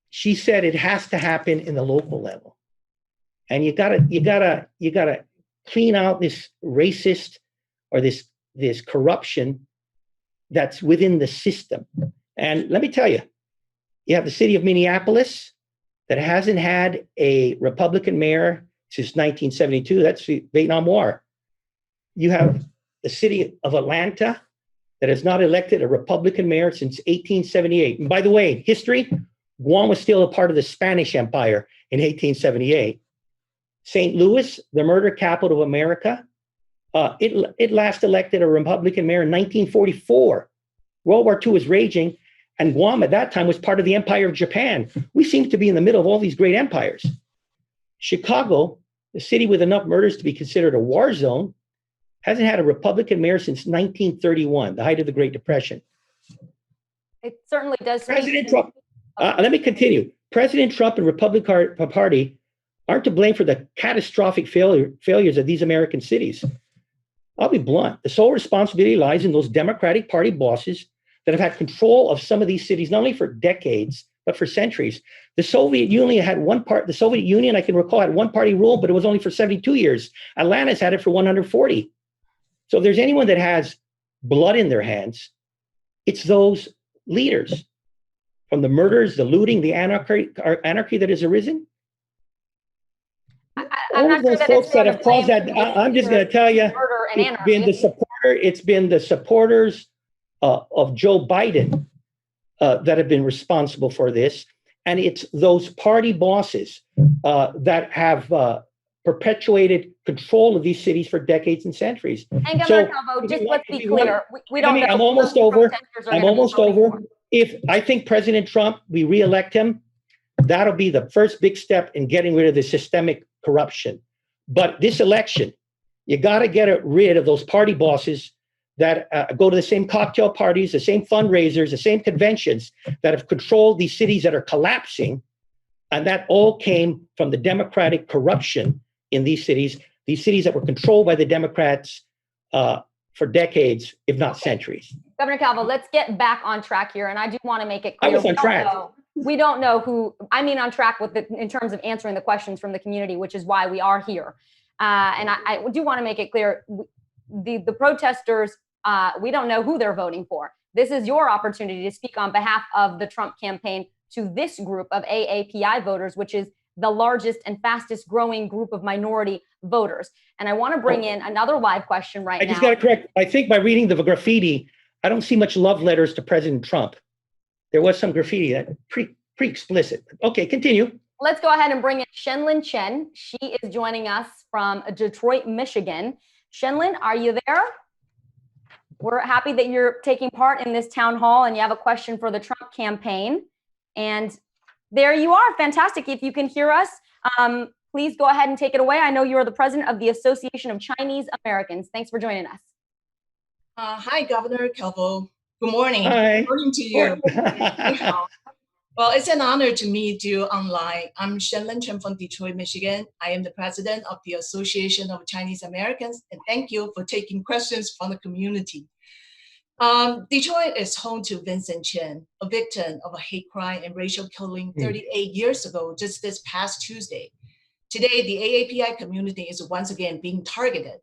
she said it has to happen in the local level, and you gotta clean out this racist or this corruption that's within the system. And let me tell you, you have the city of Minneapolis that hasn't had a Republican mayor since 1972. That's the Vietnam War. You have the city of Atlanta that has not elected a Republican mayor since 1878. And by the way, history, Guam was still a part of the Spanish Empire in 1878. St. Louis, the murder capital of America, it last elected a Republican mayor in 1944. World War II was raging, And Guam at that time was part of the Empire of Japan. We seem to be in the middle of all these great empires. Chicago, the city with enough murders to be considered a war zone, hasn't had a Republican mayor since 1931, the height of the Great Depression. It certainly does. President Trump, let me continue. President Trump and Republican Party aren't to blame for the catastrophic failures of these American cities. I'll be blunt. The sole responsibility lies in those Democratic Party bosses that have had control of some of these cities, not only for decades, but for centuries. The Soviet Union had the Soviet Union, I can recall, had one party rule, but it was only for 72 years. Atlanta's had it for 140. So if there's anyone that has blood in their hands, it's those leaders. From the murders, the looting, the anarchy that has arisen. All of those folks that have caused that, I'm just going to tell you, it's been the supporters of Joe Biden that have been responsible for this. And it's those party bosses that have perpetuated control of these cities for decades and centuries. And Governor Calvo, just let's be clear. We don't know. I'm almost over. If I think President Trump, we reelect him, that'll be the first big step in getting rid of the systemic corruption. But this election, you got to get rid of those party bosses that go to the same cocktail parties, the same fundraisers, the same conventions that have controlled these cities that are collapsing. And that all came from the Democratic corruption in these cities that were controlled by the Democrats for decades, if not centuries. Governor Calvo, let's get back on track here. And I do want to make it clear. I was on track. We don't know who, I mean, on track with in terms of answering the questions from the community, which is why we are here. And I do want to make it clear, the protesters, we don't know who they're voting for. This is your opportunity to speak on behalf of the Trump campaign to this group of AAPI voters, which is the largest and fastest growing group of minority voters. And I want to bring in another live question right now. I just got to correct. I think by reading the graffiti, I don't see much love letters to President Trump. There was some graffiti that pretty explicit. Okay, continue. Let's go ahead and bring in Shenlin Chen. She is joining us from Detroit, Michigan. Shenlin, are you there? We're happy that you're taking part in this town hall and you have a question for the Trump campaign. And there you are. Fantastic. If you can hear us, please go ahead and take it away. I know you're the president of the Association of Chinese Americans. Thanks for joining us. Hi, Governor Calvo. Good morning. Hi. Good morning to you. Well, it's an honor to meet you online. I'm Shenlin Chen from Detroit, Michigan. I am the president of the Association of Chinese Americans, and thank you for taking questions from the community. Detroit is home to Vincent Chin, a victim of a hate crime and racial killing 38 years ago, just this past Tuesday. Today, the AAPI community is once again being targeted.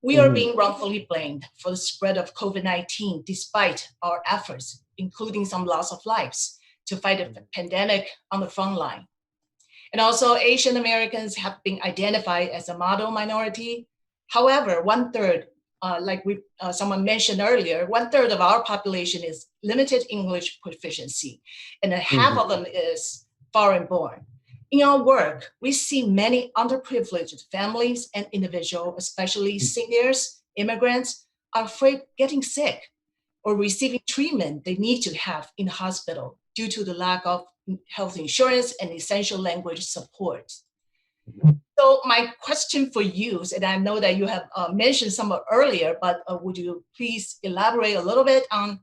We are being wrongfully blamed for the spread of COVID-19, despite our efforts, including some loss of lives, to fight a pandemic on the front line. And also, Asian Americans have been identified as a model minority. However, 1/3, like someone mentioned earlier, 1/3 of our population is limited English proficiency, and half of them is foreign-born. In our work, we see many underprivileged families and individuals, especially seniors, immigrants, are afraid getting sick or receiving treatment they need to have in the hospital due to the lack of health insurance and essential language support. So my question for you, and I know that you have mentioned some earlier, but would you please elaborate a little bit on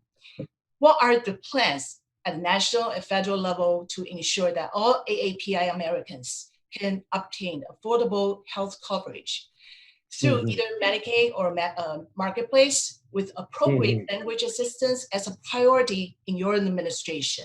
what are the plans at national and federal level to ensure that all AAPI Americans can obtain affordable health coverage through either Medicaid or Marketplace with appropriate language assistance as a priority in your administration?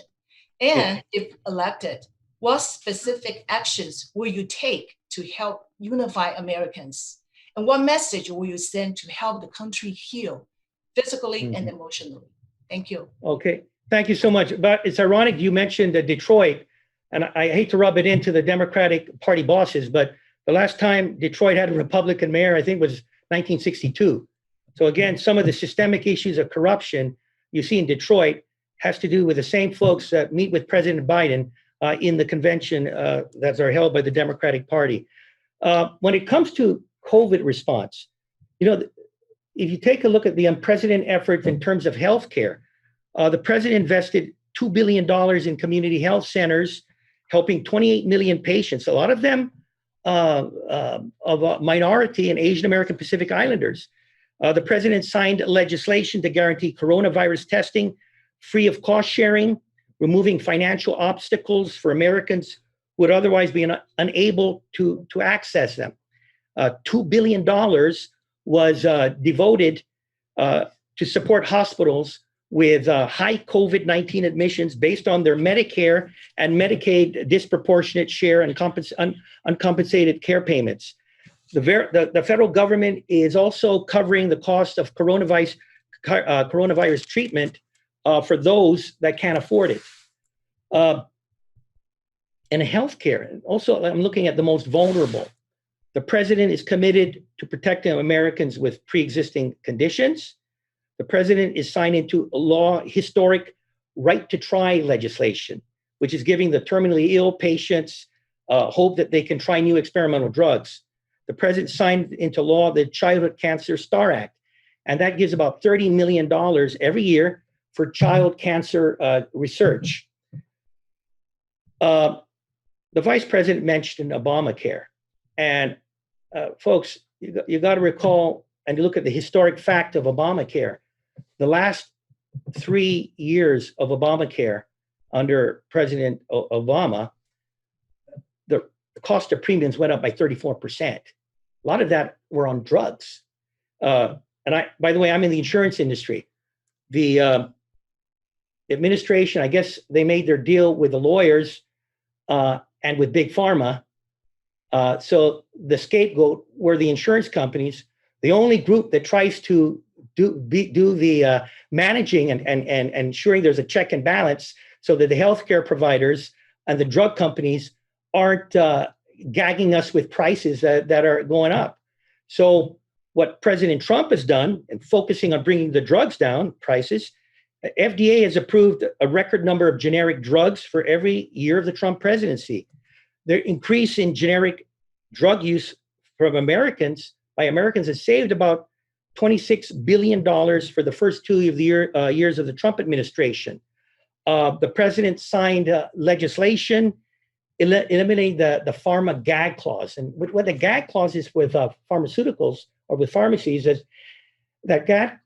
And if elected, what specific actions will you take to help unify Americans? And what message will you send to help the country heal physically and emotionally? Thank you. Okay, thank you so much. But it's ironic you mentioned Detroit, and I hate to rub it into the Democratic Party bosses, but the last time Detroit had a Republican mayor, I think was 1962. So again, some of the systemic issues of corruption you see in Detroit has to do with the same folks that meet with President Biden in the convention that are held by the Democratic Party. When it comes to COVID response, you know, if you take a look at the unprecedented efforts in terms of healthcare, the president invested $2 billion in community health centers, helping 28 million patients, a lot of them of a minority and Asian American Pacific Islanders. The president signed legislation to guarantee coronavirus testing free of cost sharing, removing financial obstacles for Americans who would otherwise be unable to access them. $2 billion was devoted to support hospitals with high COVID-19 admissions based on their Medicare and Medicaid disproportionate share and uncompensated care payments. The federal government is also covering the cost of coronavirus treatment for those that can't afford it. And healthcare, also I'm looking at the most vulnerable. The president is committed to protecting Americans with pre-existing conditions. The president is signed into a law, historic right to try legislation, which is giving the terminally ill patients hope that they can try new experimental drugs. The president signed into law the Childhood Cancer STAR Act, and that gives about $30 million every year for child cancer research. The vice president mentioned Obamacare. And folks, you got to recall and look at the historic fact of Obamacare. The last 3 years of Obamacare under President Obama, the cost of premiums went up by 34%. A lot of that were on drugs. And by the way, I'm in the insurance industry. The administration, I guess they made their deal with the lawyers and with Big Pharma. So the scapegoat were the insurance companies, the only group that tries to do the managing and ensuring there's a check and balance so that the healthcare providers and the drug companies aren't gagging us with prices that are going up. So what President Trump has done and focusing on bringing the drugs down, prices, FDA has approved a record number of generic drugs for every year of the Trump presidency. The increase in generic drug use from Americans has saved about $26 billion for the first 2 of the years of the Trump administration. The president signed legislation eliminating the pharma gag clause. And what the gag clause is with pharmaceuticals or with pharmacies is that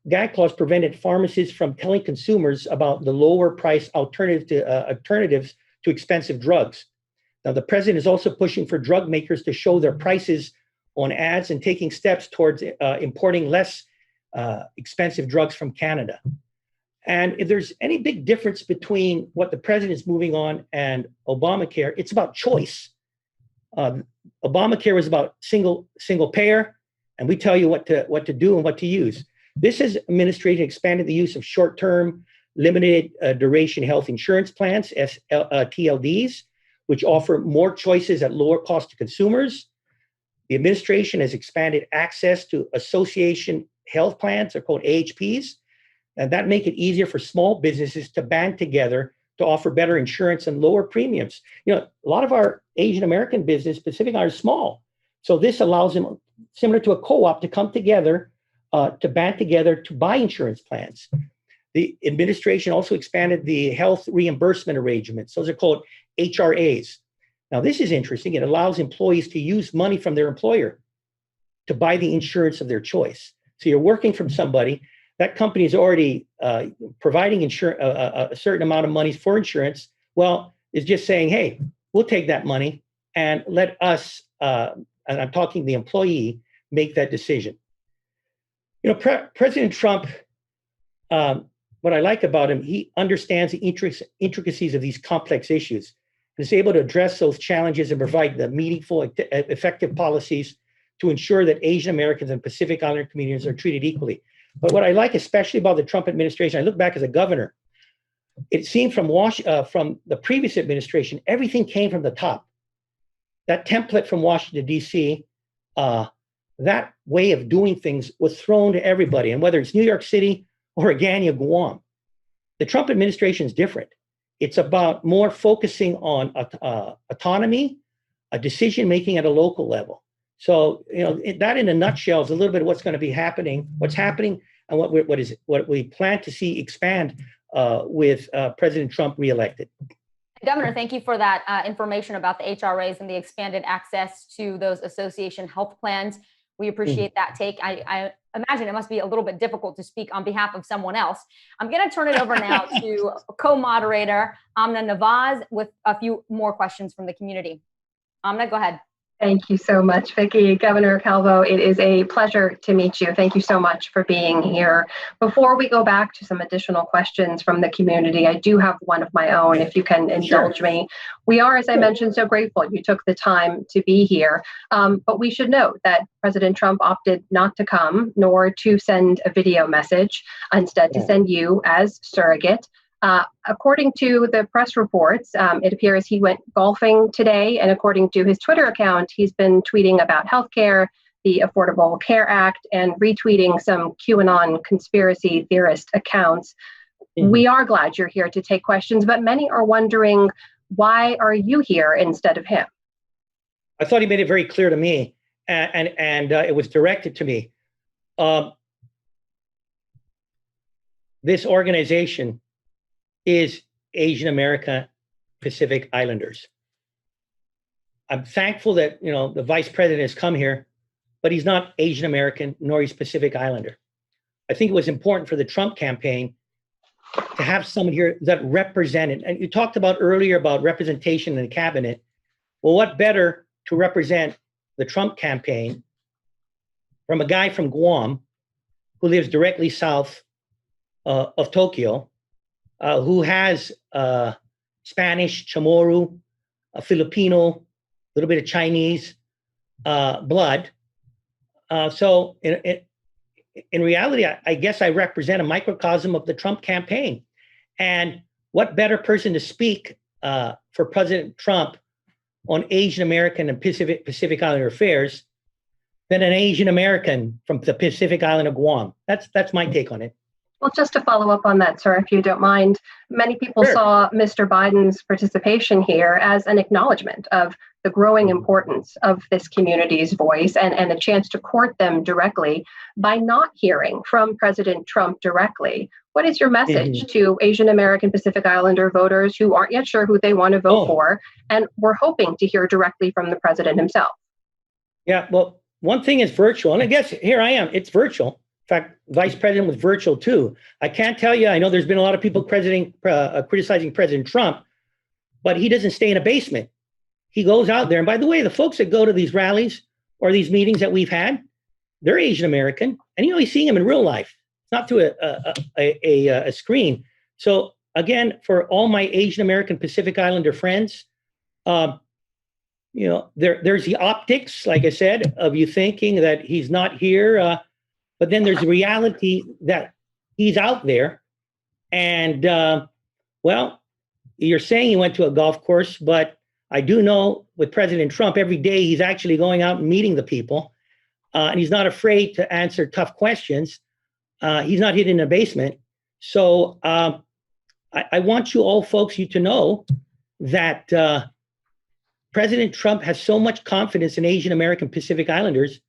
gag clause prevented pharmacies from telling consumers about the lower price alternatives to expensive drugs. Now, the president is also pushing for drug makers to show their prices on ads and taking steps towards importing less expensive drugs from Canada. And if there's any big difference between what the president is moving on and Obamacare, it's about choice. Obamacare was about single payer, and we tell you what to do and what to use. This administration expanded the use of short-term, limited duration health insurance plans, TLDs, which offer more choices at lower cost to consumers. The administration has expanded access to association health plans, they're called AHPs, and that make it easier for small businesses to band together to offer better insurance and lower premiums. You know, a lot of our Asian American business, Pacific, are small. So this allows them, similar to a co-op, to come together, to band together to buy insurance plans. The administration also expanded the health reimbursement arrangements. Those are called HRAs. Now, this is interesting. It allows employees to use money from their employer to buy the insurance of their choice. So you're working from somebody, that company is already providing a certain amount of money for insurance. Well, it's just saying, hey, we'll take that money and let us, and I'm talking the employee, make that decision. You know, President Trump, what I like about him, he understands the intricacies of these complex issues and is able to address those challenges and provide the meaningful, effective policies to ensure that Asian Americans and Pacific Islander communities are treated equally. But what I like especially about the Trump administration, I look back as a governor, it seemed from the previous administration, everything came from the top. That template from Washington, D.C., that way of doing things was thrown to everybody. And whether it's New York City or again, Guam, the Trump administration is different. It's about more focusing on autonomy, decision-making at a local level. So, you know, that in a nutshell is a little bit of what's going to be happening, what's happening, and what we plan to see expand with President Trump reelected. Governor, thank you for that information about the HRAs and the expanded access to those association health plans. We appreciate that take. I imagine it must be a little bit difficult to speak on behalf of someone else. I'm going to turn it over now to co-moderator Amna Nawaz with a few more questions from the community. Amna, go ahead. Thank you so much, Vicky. Governor Calvo, it is a pleasure to meet you. Thank you so much for being here. Before we go back to some additional questions from the community, I do have one of my own, if you can indulge me. We are, as I mentioned, so grateful you took the time to be here. But we should note that President Trump opted not to come, nor to send a video message, instead to send you as surrogate. According to the press reports, it appears he went golfing today, and according to his Twitter account, he's been tweeting about healthcare, the Affordable Care Act, and retweeting some QAnon conspiracy theorist accounts. We are glad you're here to take questions, but many are wondering, why are you here instead of him? I thought he made it very clear to me, and it was directed to me. This organization is Asian American Pacific Islanders. I'm thankful that the vice president has come here, but he's not Asian American nor he's Pacific Islander. I think it was important for the Trump campaign to have someone here that represented, and you talked about earlier about representation in the cabinet. Well, what better to represent the Trump campaign from a guy from Guam who lives directly south of Tokyo, who has Spanish, Chamorro, Filipino, a little bit of Chinese blood. So in reality, I guess I represent a microcosm of the Trump campaign. And what better person to speak for President Trump on Asian American and Pacific Islander affairs than an Asian American from the Pacific Island of Guam? That's my take on it. Well, just to follow up on that, sir, if you don't mind, many people saw Mr. Biden's participation here as an acknowledgement of the growing importance of this community's voice and a chance to court them directly by not hearing from President Trump directly. What is your message to Asian American Pacific Islander voters who aren't yet sure who they want to vote for and we're hoping to hear directly from the president himself? Yeah, well, one thing is virtual, and I guess here I am, it's virtual. In fact, Vice President was virtual too. I can't tell you, I know there's been a lot of people criticizing President Trump, but he doesn't stay in a basement. He goes out there. And by the way, the folks that go to these rallies or these meetings that we've had, they're Asian American. And he's seeing them in real life, not through a screen. So again, for all my Asian American Pacific Islander friends, there's the optics, like I said, of you thinking that he's not here. But then there's the reality that he's out there. And, well, you're saying he went to a golf course, but I do know with President Trump, every day he's actually going out and meeting the people. And he's not afraid to answer tough questions. He's not hidden in a basement. So I want you all folks, to know that President Trump has so much confidence in Asian American Pacific Islanders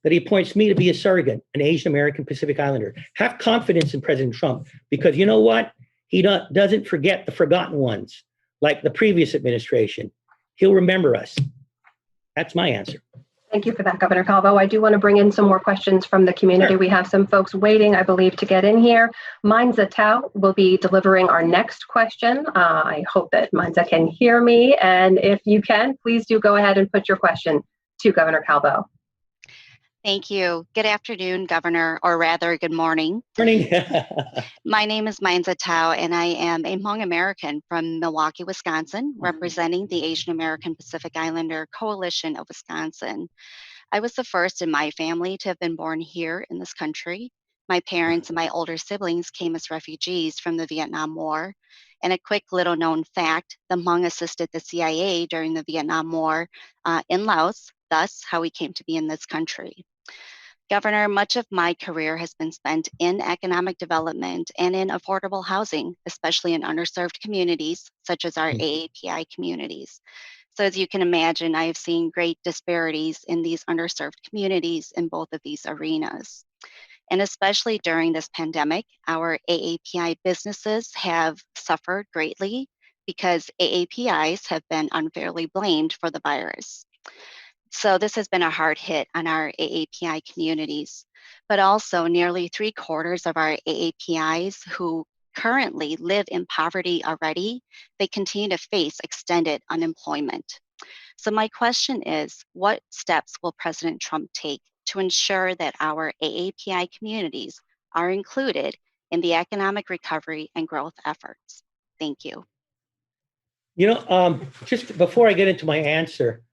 that he appoints me to be a surrogate, an Asian American Pacific Islander. Have confidence in President Trump, because you know what? He doesn't forget the forgotten ones, like the previous administration. He'll remember us. That's my answer. Thank you for that, Governor Calvo. I do want to bring in some more questions from the community. Sure. We have some folks waiting, I believe, to get in here. Mainza Tao will be delivering our next question. I hope that Mainza can hear me. And if you can, please do go ahead and put your question to Governor Calvo. Thank you. Good afternoon, Governor, or rather, good morning. Morning. My name is Mainza Tao, and I am a Hmong American from Milwaukee, Wisconsin, representing the Asian American Pacific Islander Coalition of Wisconsin. I was the first in my family to have been born here in this country. My parents and my older siblings came as refugees from the Vietnam War. And a quick little known fact, the Hmong assisted the CIA during the Vietnam War in Laos, thus how we came to be in this country. Governor, much of my career has been spent in economic development and in affordable housing, especially in underserved communities, such as our AAPI communities. So as you can imagine, I have seen great disparities in these underserved communities in both of these arenas. And especially during this pandemic, our AAPI businesses have suffered greatly because AAPIs have been unfairly blamed for the virus. So this has been a hard hit on our AAPI communities, but also nearly 3/4 of our AAPIs who currently live in poverty already, they continue to face extended unemployment. So my question is, what steps will President Trump take to ensure that our AAPI communities are included in the economic recovery and growth efforts? Thank you. Just before I get into my answer,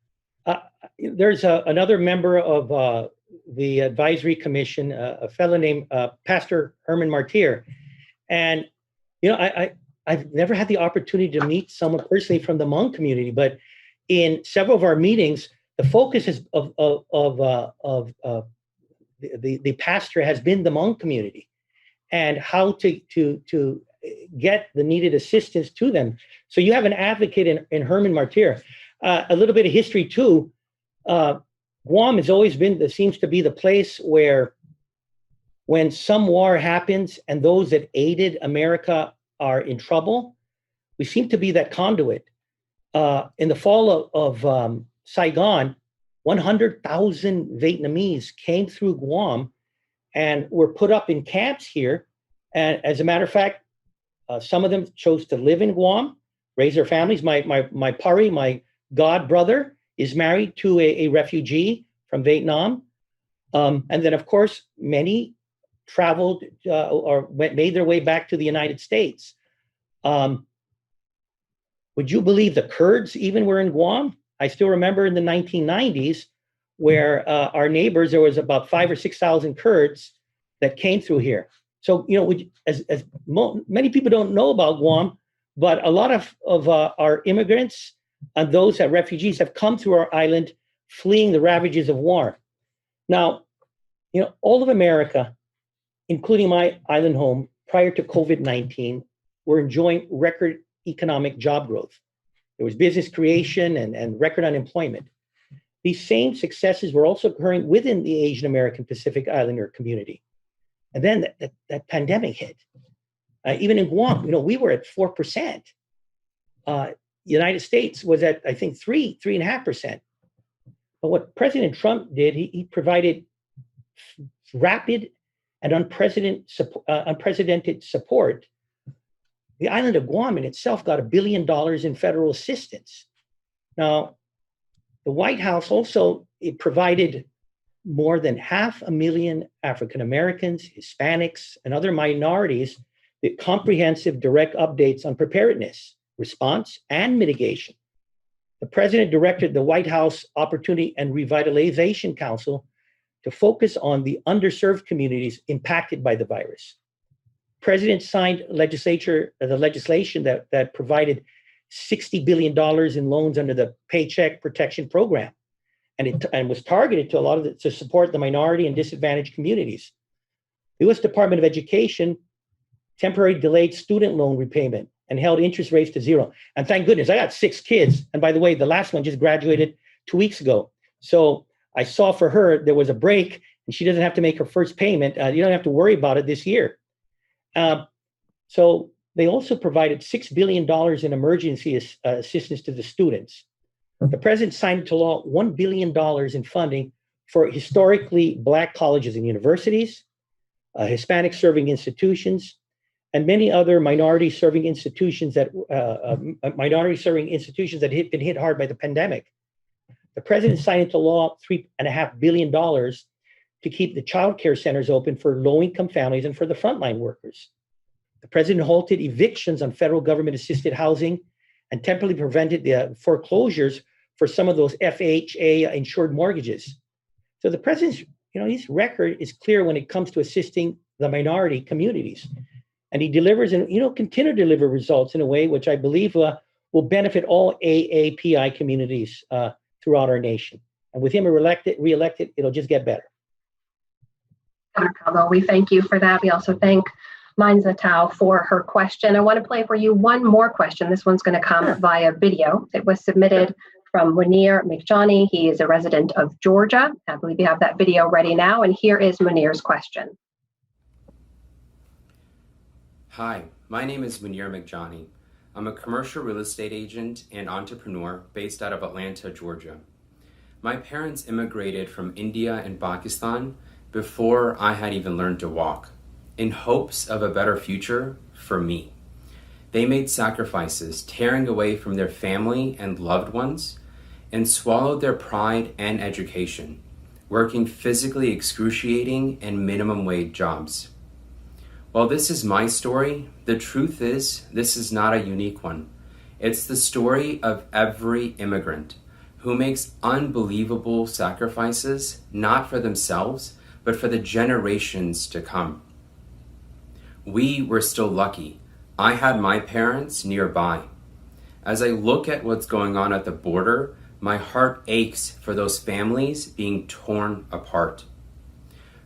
there's another member of the advisory commission, a fellow named Pastor Herman Martir. And, I've never had the opportunity to meet someone personally from the Hmong community, but in several of our meetings, the focus is the pastor has been the Hmong community and how to get the needed assistance to them. So you have an advocate in Herman Martir. A little bit of history too. Guam has always been, seems to be the place where when some war happens and those that aided America are in trouble, we seem to be that conduit. In the fall of Saigon, 100,000 Vietnamese came through Guam and were put up in camps here. And as a matter of fact, some of them chose to live in Guam, raise their families. My pari, my god brother, is married to a refugee from Vietnam. And then, of course, many traveled or made their way back to the United States. Would you believe the Kurds even were in Guam? I still remember in the 1990s where our neighbors, there was about 5,000 or 6,000 Kurds that came through here. So, many people don't know about Guam, but a lot of our immigrants and those that refugees have come through our island fleeing the ravages of war. Now, all of America, including my island home, prior to COVID-19, were enjoying record economic job growth. There was business creation and record unemployment. These same successes were also occurring within the Asian American Pacific Islander community. And then that pandemic hit. Even in Guam, we were at 4%. United States was at, I think, 3.5%. But what President Trump did, he provided rapid and unprecedented support. The island of Guam in itself got $1 billion in federal assistance. Now, the White House also provided more than 500,000 African Americans, Hispanics, and other minorities with comprehensive direct updates on preparedness, response, and mitigation. The president directed the White House Opportunity and Revitalization Council to focus on the underserved communities impacted by the virus. President signed the legislation that provided $60 billion in loans under the Paycheck Protection Program, and was targeted to a lot of to support the minority and disadvantaged communities. The U.S. Department of Education temporarily delayed student loan repayment and held interest rates to zero. And thank goodness, I got 6 kids. And by the way, the last one just graduated 2 weeks ago. So I saw for her, there was a break and she doesn't have to make her first payment. You don't have to worry about it this year. So they also provided $6 billion in emergency assistance to the students. The president signed into law $1 billion in funding for historically Black colleges and universities, Hispanic serving institutions, and many other minority serving institutions that had been hit hard by the pandemic. The president signed into law $3.5 billion to keep the child care centers open for low-income families and for the frontline workers. The president halted evictions on federal government-assisted housing and temporarily prevented the foreclosures for some of those FHA-insured mortgages. So the president's, his record is clear when it comes to assisting the minority communities. And he delivers and, continue to deliver results in a way which I believe will benefit all AAPI communities throughout our nation. And with him reelected, it'll just get better. Dr. Calvo, we thank you for that. We also thank Mainza Tao for her question. I want to play for you one more question. This one's going to come via video. It was submitted from Munir McJohnny. He is a resident of Georgia. I believe you have that video ready now. And here is Munir's question. Hi, my name is Munir McJohnny. I'm a commercial real estate agent and entrepreneur based out of Atlanta, Georgia. My parents immigrated from India and Pakistan before I had even learned to walk, in hopes of a better future for me. They made sacrifices, tearing away from their family and loved ones, and swallowed their pride and education, working physically excruciating and minimum wage jobs. While this is my story, the truth is this is not a unique one. It's the story of every immigrant who makes unbelievable sacrifices, not for themselves, but for the generations to come. We were still lucky. I had my parents nearby. As I look at what's going on at the border, my heart aches for those families being torn apart.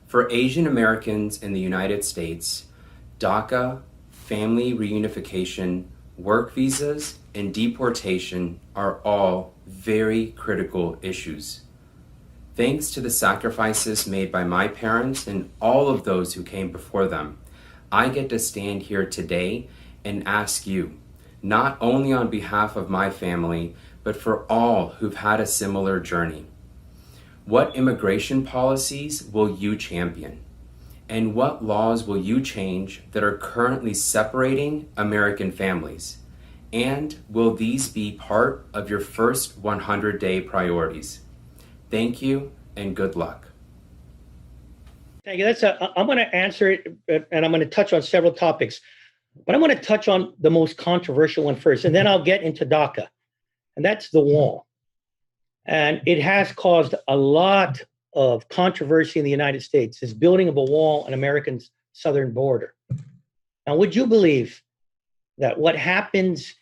For Asian Americans in the United States, DACA, family reunification, work visas, and deportation are all very critical issues. Thanks to the sacrifices made by my parents and all of those who came before them, I get to stand here today and ask you, not only on behalf of my family, but for all who've had a similar journey, what immigration policies will you champion? And what laws will you change that are currently separating American families? And will these be part of your first 100-day priorities? Thank you and good luck. Thank you. I'm going to answer it, and I'm going to touch on several topics. But I'm going to touch on the most controversial one first, and then I'll get into DACA. And that's the wall. And it has caused a lot of controversy in the United States, this building of a wall on America's southern border. Now, would you believe that what happens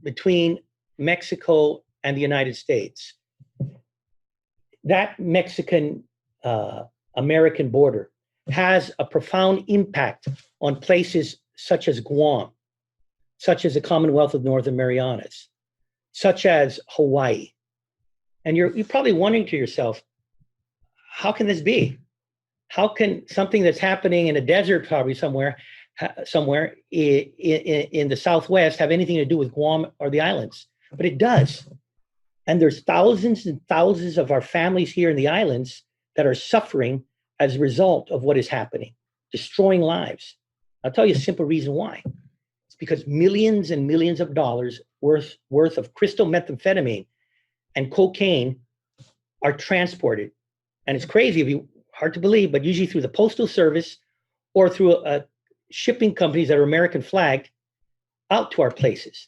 between Mexico and the United States, that Mexican-American border has a profound impact on places such as Guam, such as the Commonwealth of Northern Marianas, such as Hawaii? And you're probably wondering to yourself, how can this be? How can something that's happening in a desert, probably somewhere in the Southwest, have anything to do with Guam or the islands? But it does. And there's thousands and thousands of our families here in the islands that are suffering as a result of what is happening, destroying lives. I'll tell you a simple reason why. It's because millions and millions of dollars worth of crystal methamphetamine and cocaine are transported. And it's crazy, hard to believe, but usually through the Postal Service or through shipping companies that are American flagged out to our places.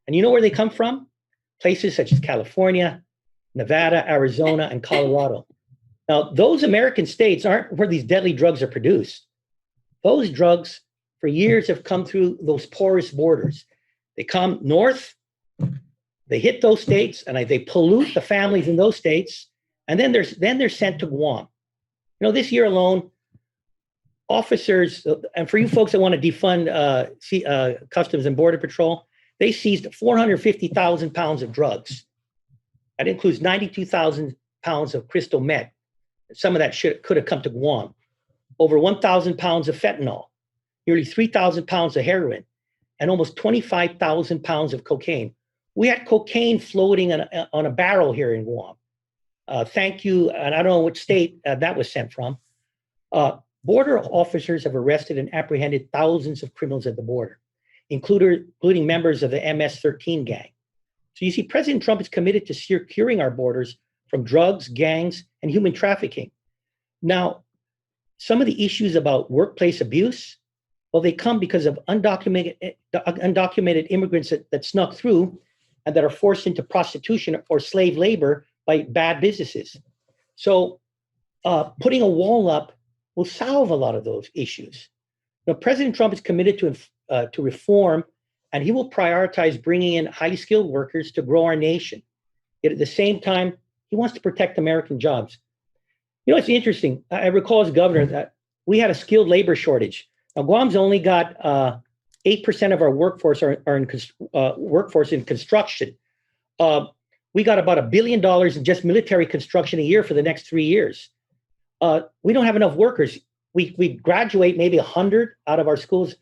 And you know where they come from? Places such as California, Nevada, Arizona, and Colorado. Now, those American states aren't where these deadly drugs are produced. Those drugs for years have come through those porous borders. They come north, they hit those states, and they pollute the families in those states, and then they're sent to Guam. You know, this year alone, officers, and for you folks that want to defund Customs and Border Patrol, they seized 450,000 pounds of drugs. That includes 92,000 pounds of crystal meth. Some of that could have come to Guam. Over 1,000 pounds of fentanyl, nearly 3,000 pounds of heroin, and almost 25,000 pounds of cocaine. We had cocaine floating on a barrel here in Guam. Thank you, and I don't know which state that was sent from. Border officers have arrested and apprehended thousands of criminals at the border, including members of the MS-13 gang. So you see, President Trump is committed to securing our borders from drugs, gangs, and human trafficking. Now, some of the issues about workplace abuse, well, they come because of undocumented immigrants that snuck through and that are forced into prostitution or slave labor by bad businesses. So putting a wall up will solve a lot of those issues. Now, President Trump is committed to reform, and he will prioritize bringing in highly skilled workers to grow our nation. Yet at the same time, he wants to protect American jobs. You know, it's interesting. I recall as governor that we had a skilled labor shortage. Now, Guam's only got 8% of our workforce are in workforce in construction. We got about $1 billion in just military construction a year for the next 3 years. We don't have enough workers. We graduate maybe 100 out of our schools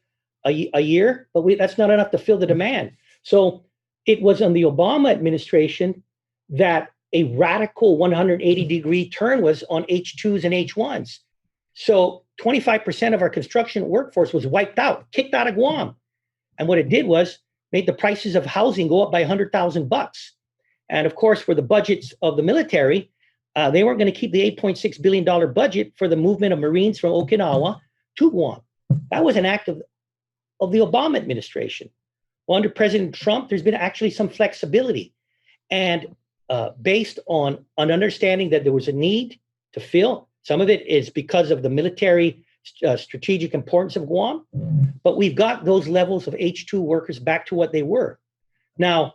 a year, but that's not enough to fill the demand. So it was on the Obama administration that a radical 180-degree turn was on H2s and H1s. So 25% of our construction workforce was wiped out, kicked out of Guam. And what it did was made the prices of housing go up by $100,000. And of course, for the budgets of the military, they weren't going to keep the $8.6 billion budget for the movement of Marines from Okinawa to Guam. That was an act of the Obama administration. Well, under President Trump, there's been actually some flexibility. And based on an understanding that there was a need to fill, some of it is because of the military strategic importance of Guam, but we've got those levels of H2 workers back to what they were. Now,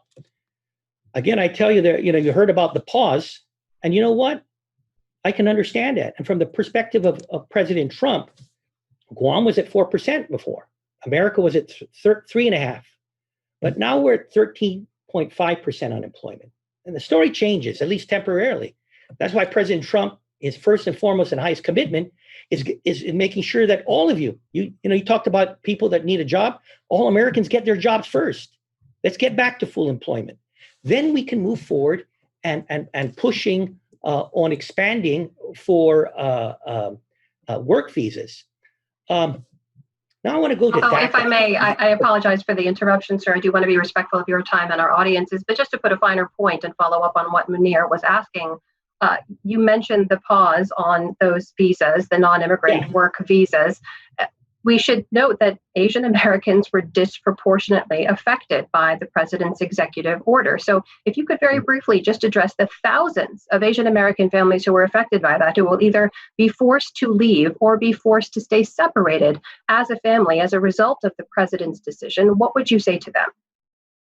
again, I tell you that, you heard about the pause, and you know what? I can understand that. And from the perspective of President Trump, Guam was at 4% before. America was at 3.5%. But now we're at 13.5% unemployment. And the story changes, at least temporarily. That's why President Trump is first and foremost and highest commitment is making sure that all of you talked about people that need a job. All Americans get their jobs first. Let's get back to full employment. Then we can move forward and pushing on expanding for work visas. Now I want to go to DACA. If I may, I apologize for the interruption, sir. I do want to be respectful of your time and our audiences, but just to put a finer point and follow up on what Munir was asking, you mentioned the pause on those visas, the non-immigrant work visas. We should note that Asian Americans were disproportionately affected by the president's executive order. So if you could very briefly just address the thousands of Asian American families who were affected by that, who will either be forced to leave or be forced to stay separated as a family as a result of the president's decision, what would you say to them?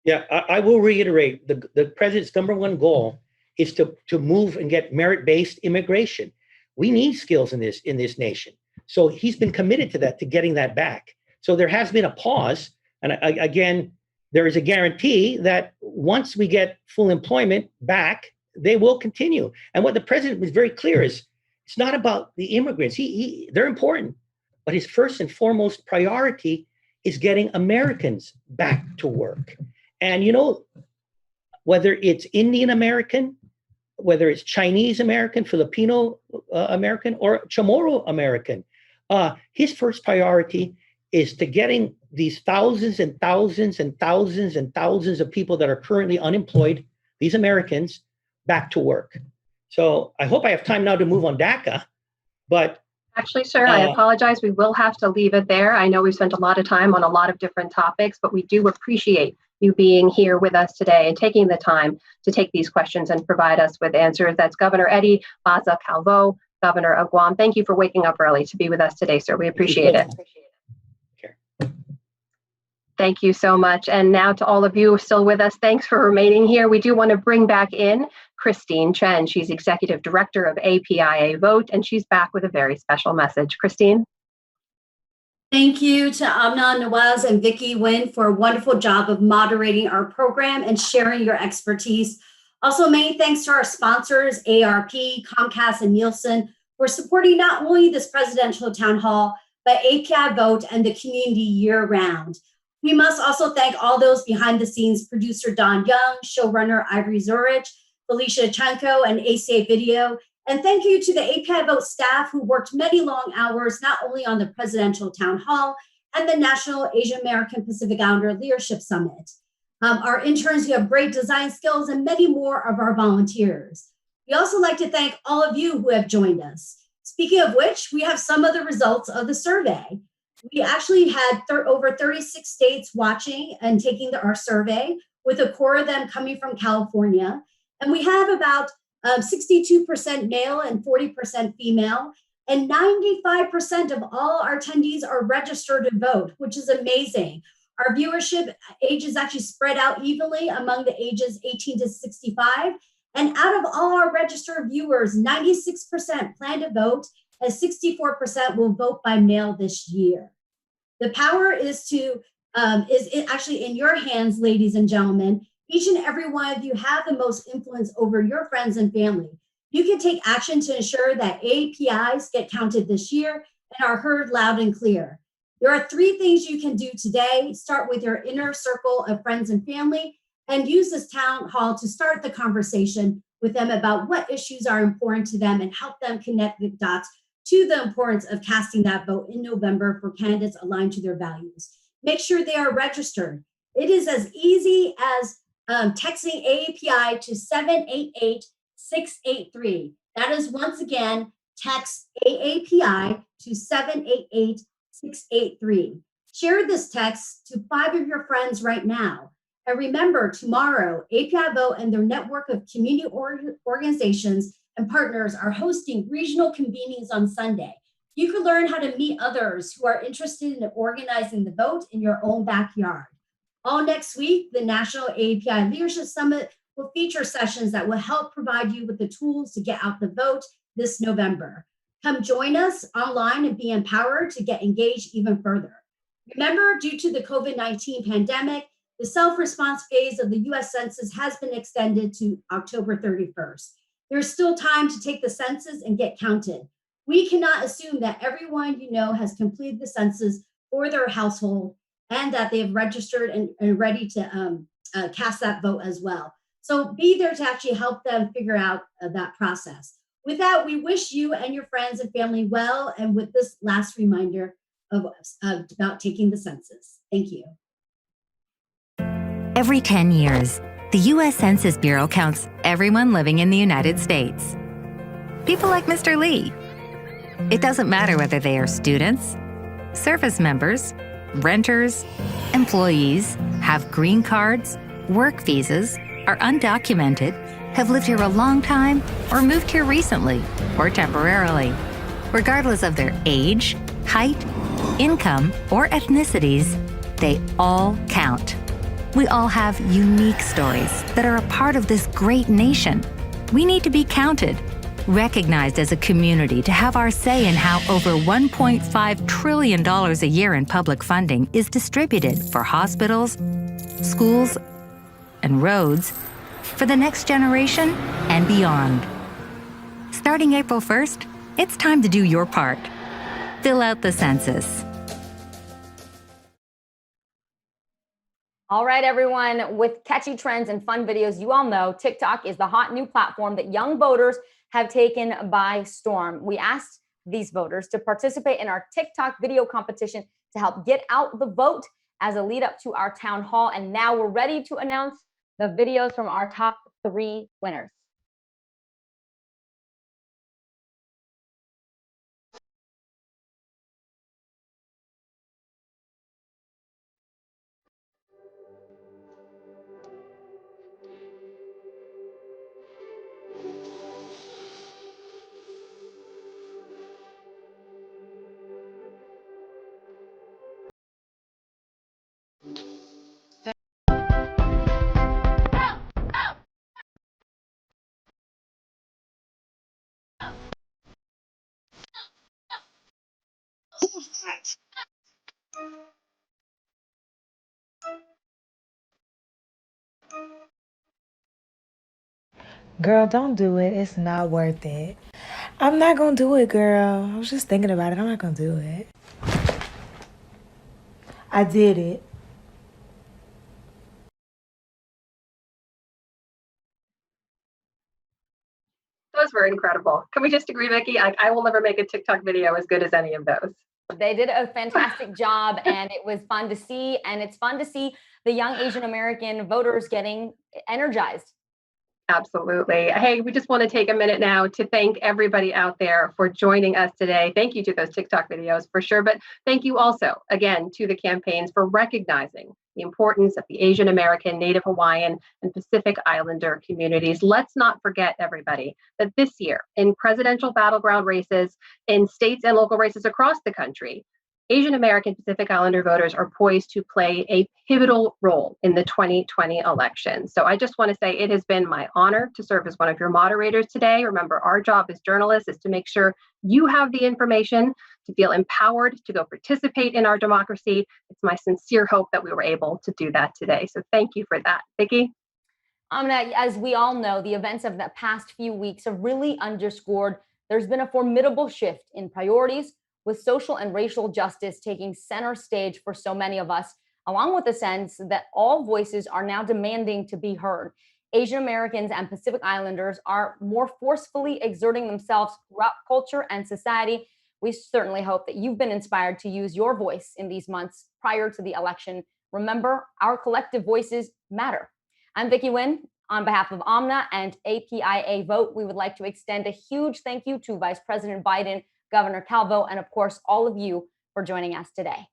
Yeah, I will reiterate, the president's number one goal is to move and get merit-based immigration. We need skills in this nation. So he's been committed to that, to getting that back. So there has been a pause. And again, there is a guarantee that once we get full employment back, they will continue. And what the president was very clear is, it's not about the immigrants. They're important, but his first and foremost priority is getting Americans back to work. And whether it's Indian American, whether it's Chinese American, Filipino American, or Chamorro American, his first priority is to getting these thousands and thousands and thousands and thousands of people that are currently unemployed, these Americans, back to work. So I hope I have time now to move on DACA, but actually, sir, I apologize. We will have to leave it there. I know we've spent a lot of time on a lot of different topics, but we do appreciate you being here with us today and taking the time to take these questions and provide us with answers. That's Governor Eddie Baza Calvo, Governor of Guam. Thank you for waking up early to be with us today, sir. We appreciate it. Thank you so much. And now to all of you still with us, thanks for remaining here. We do want to bring back in Christine Chen. She's Executive Director of APIAVote, and she's back with a very special message. Christine? Thank you to Amna Nawaz and Vicky Nguyen for a wonderful job of moderating our program and sharing your expertise. Also, many thanks to our sponsors, ARP, Comcast, and Nielsen, for supporting not only this presidential town hall, but APIAVote and the community year-round. We must also thank all those behind the scenes, producer Don Young, showrunner Ivory Zurich, Felicia Chanko, and ACA Video. And thank you to the APIAVote staff who worked many long hours, not only on the presidential town hall and the National Asian American Pacific Islander Leadership Summit. Our interns who have great design skills, and many more of our volunteers. We also like to thank all of you who have joined us. Speaking of which, we have some of the results of the survey. We actually had over 36 states watching and taking our survey, with a core of them coming from California. And we have about 62% male and 40% female, and 95% of all our attendees are registered to vote, which is amazing. Our viewership age is actually spread out evenly among the ages 18 to 65. And out of all our registered viewers, 96% plan to vote, and 64% will vote by mail this year. The power is actually in your hands, ladies and gentlemen. Each and every one of you have the most influence over your friends and family. You can take action to ensure that APIs get counted this year and are heard loud and clear. There are 3 things you can do today. Start with your inner circle of friends and family and use this town hall to start the conversation with them about what issues are important to them and help them connect the dots to the importance of casting that vote in November for candidates aligned to their values. Make sure they are registered. It is as easy as texting AAPI to 788-683. That is, once again, text AAPI to 788-683. Share this text to 5 of your friends right now. And remember, tomorrow, APIAVote and their network of community organizations and partners are hosting regional convenings on Sunday. You can learn how to meet others who are interested in organizing the vote in your own backyard. All next week, the National API Leadership Summit will feature sessions that will help provide you with the tools to get out the vote this November. Come join us online and be empowered to get engaged even further. Remember, due to the COVID-19 pandemic, the self-response phase of the US Census has been extended to October 31st. There's still time to take the census and get counted. We cannot assume that everyone you know has completed the census for their household and that they have registered and ready to cast that vote as well. So be there to actually help them figure out that process. With that, we wish you and your friends and family well, and with this last reminder about taking the census. Thank you. Every 10 years, the U.S. Census Bureau counts everyone living in the United States. People like Mr. Lee. It doesn't matter whether they are students, service members, renters, employees, have green cards, work visas, are undocumented, have lived here a long time, or moved here recently or temporarily. Regardless of their age, height, income, or ethnicities, they all count. We all have unique stories that are a part of this great nation. We need to be counted, recognized as a community to have our say in how over $1.5 trillion a year in public funding is distributed for hospitals, schools, and roads for the next generation and beyond. Starting April 1st, it's time to do your part. Fill out the census. All right, everyone, with catchy trends and fun videos, you all know TikTok is the hot new platform that young voters have taken by storm. We asked these voters to participate in our TikTok video competition to help get out the vote as a lead up to our town hall. And now we're ready to announce the videos from our top 3 winners. Girl, don't do it. It's not worth it. I'm not gonna do it, girl. I was just thinking about it. I'm not gonna do it. I did it. Those were incredible. Can we just agree, Vicky? I will never make a TikTok video as good as any of those. They did a fantastic job, and it was fun to see. And it's fun to see the young Asian American voters getting energized. Absolutely. Hey, we just want to take a minute now to thank everybody out there for joining us today. Thank you to those TikTok videos for sure, but thank you also, again, to the campaigns for recognizing the importance of the Asian American, Native Hawaiian, and Pacific Islander communities. Let's not forget, everybody, that this year in presidential battleground races, in states and local races across the country, Asian American Pacific Islander voters are poised to play a pivotal role in the 2020 election. So I just want to say it has been my honor to serve as one of your moderators today. Remember, our job as journalists is to make sure you have the information to feel empowered to go participate in our democracy. It's my sincere hope that we were able to do that today. So thank you for that. Vicky? Amna, as we all know, the events of the past few weeks have really underscored there's been a formidable shift in priorities with social and racial justice taking center stage for so many of us, along with the sense that all voices are now demanding to be heard. Asian Americans and Pacific Islanders are more forcefully exerting themselves throughout culture and society. We certainly hope that you've been inspired to use your voice in these months prior to the election. Remember, our collective voices matter. I'm Vicky Nguyen. On behalf of Amna and APIAVote, we would like to extend a huge thank you to Vice President Biden, Governor Calvo, and of course, all of you for joining us today.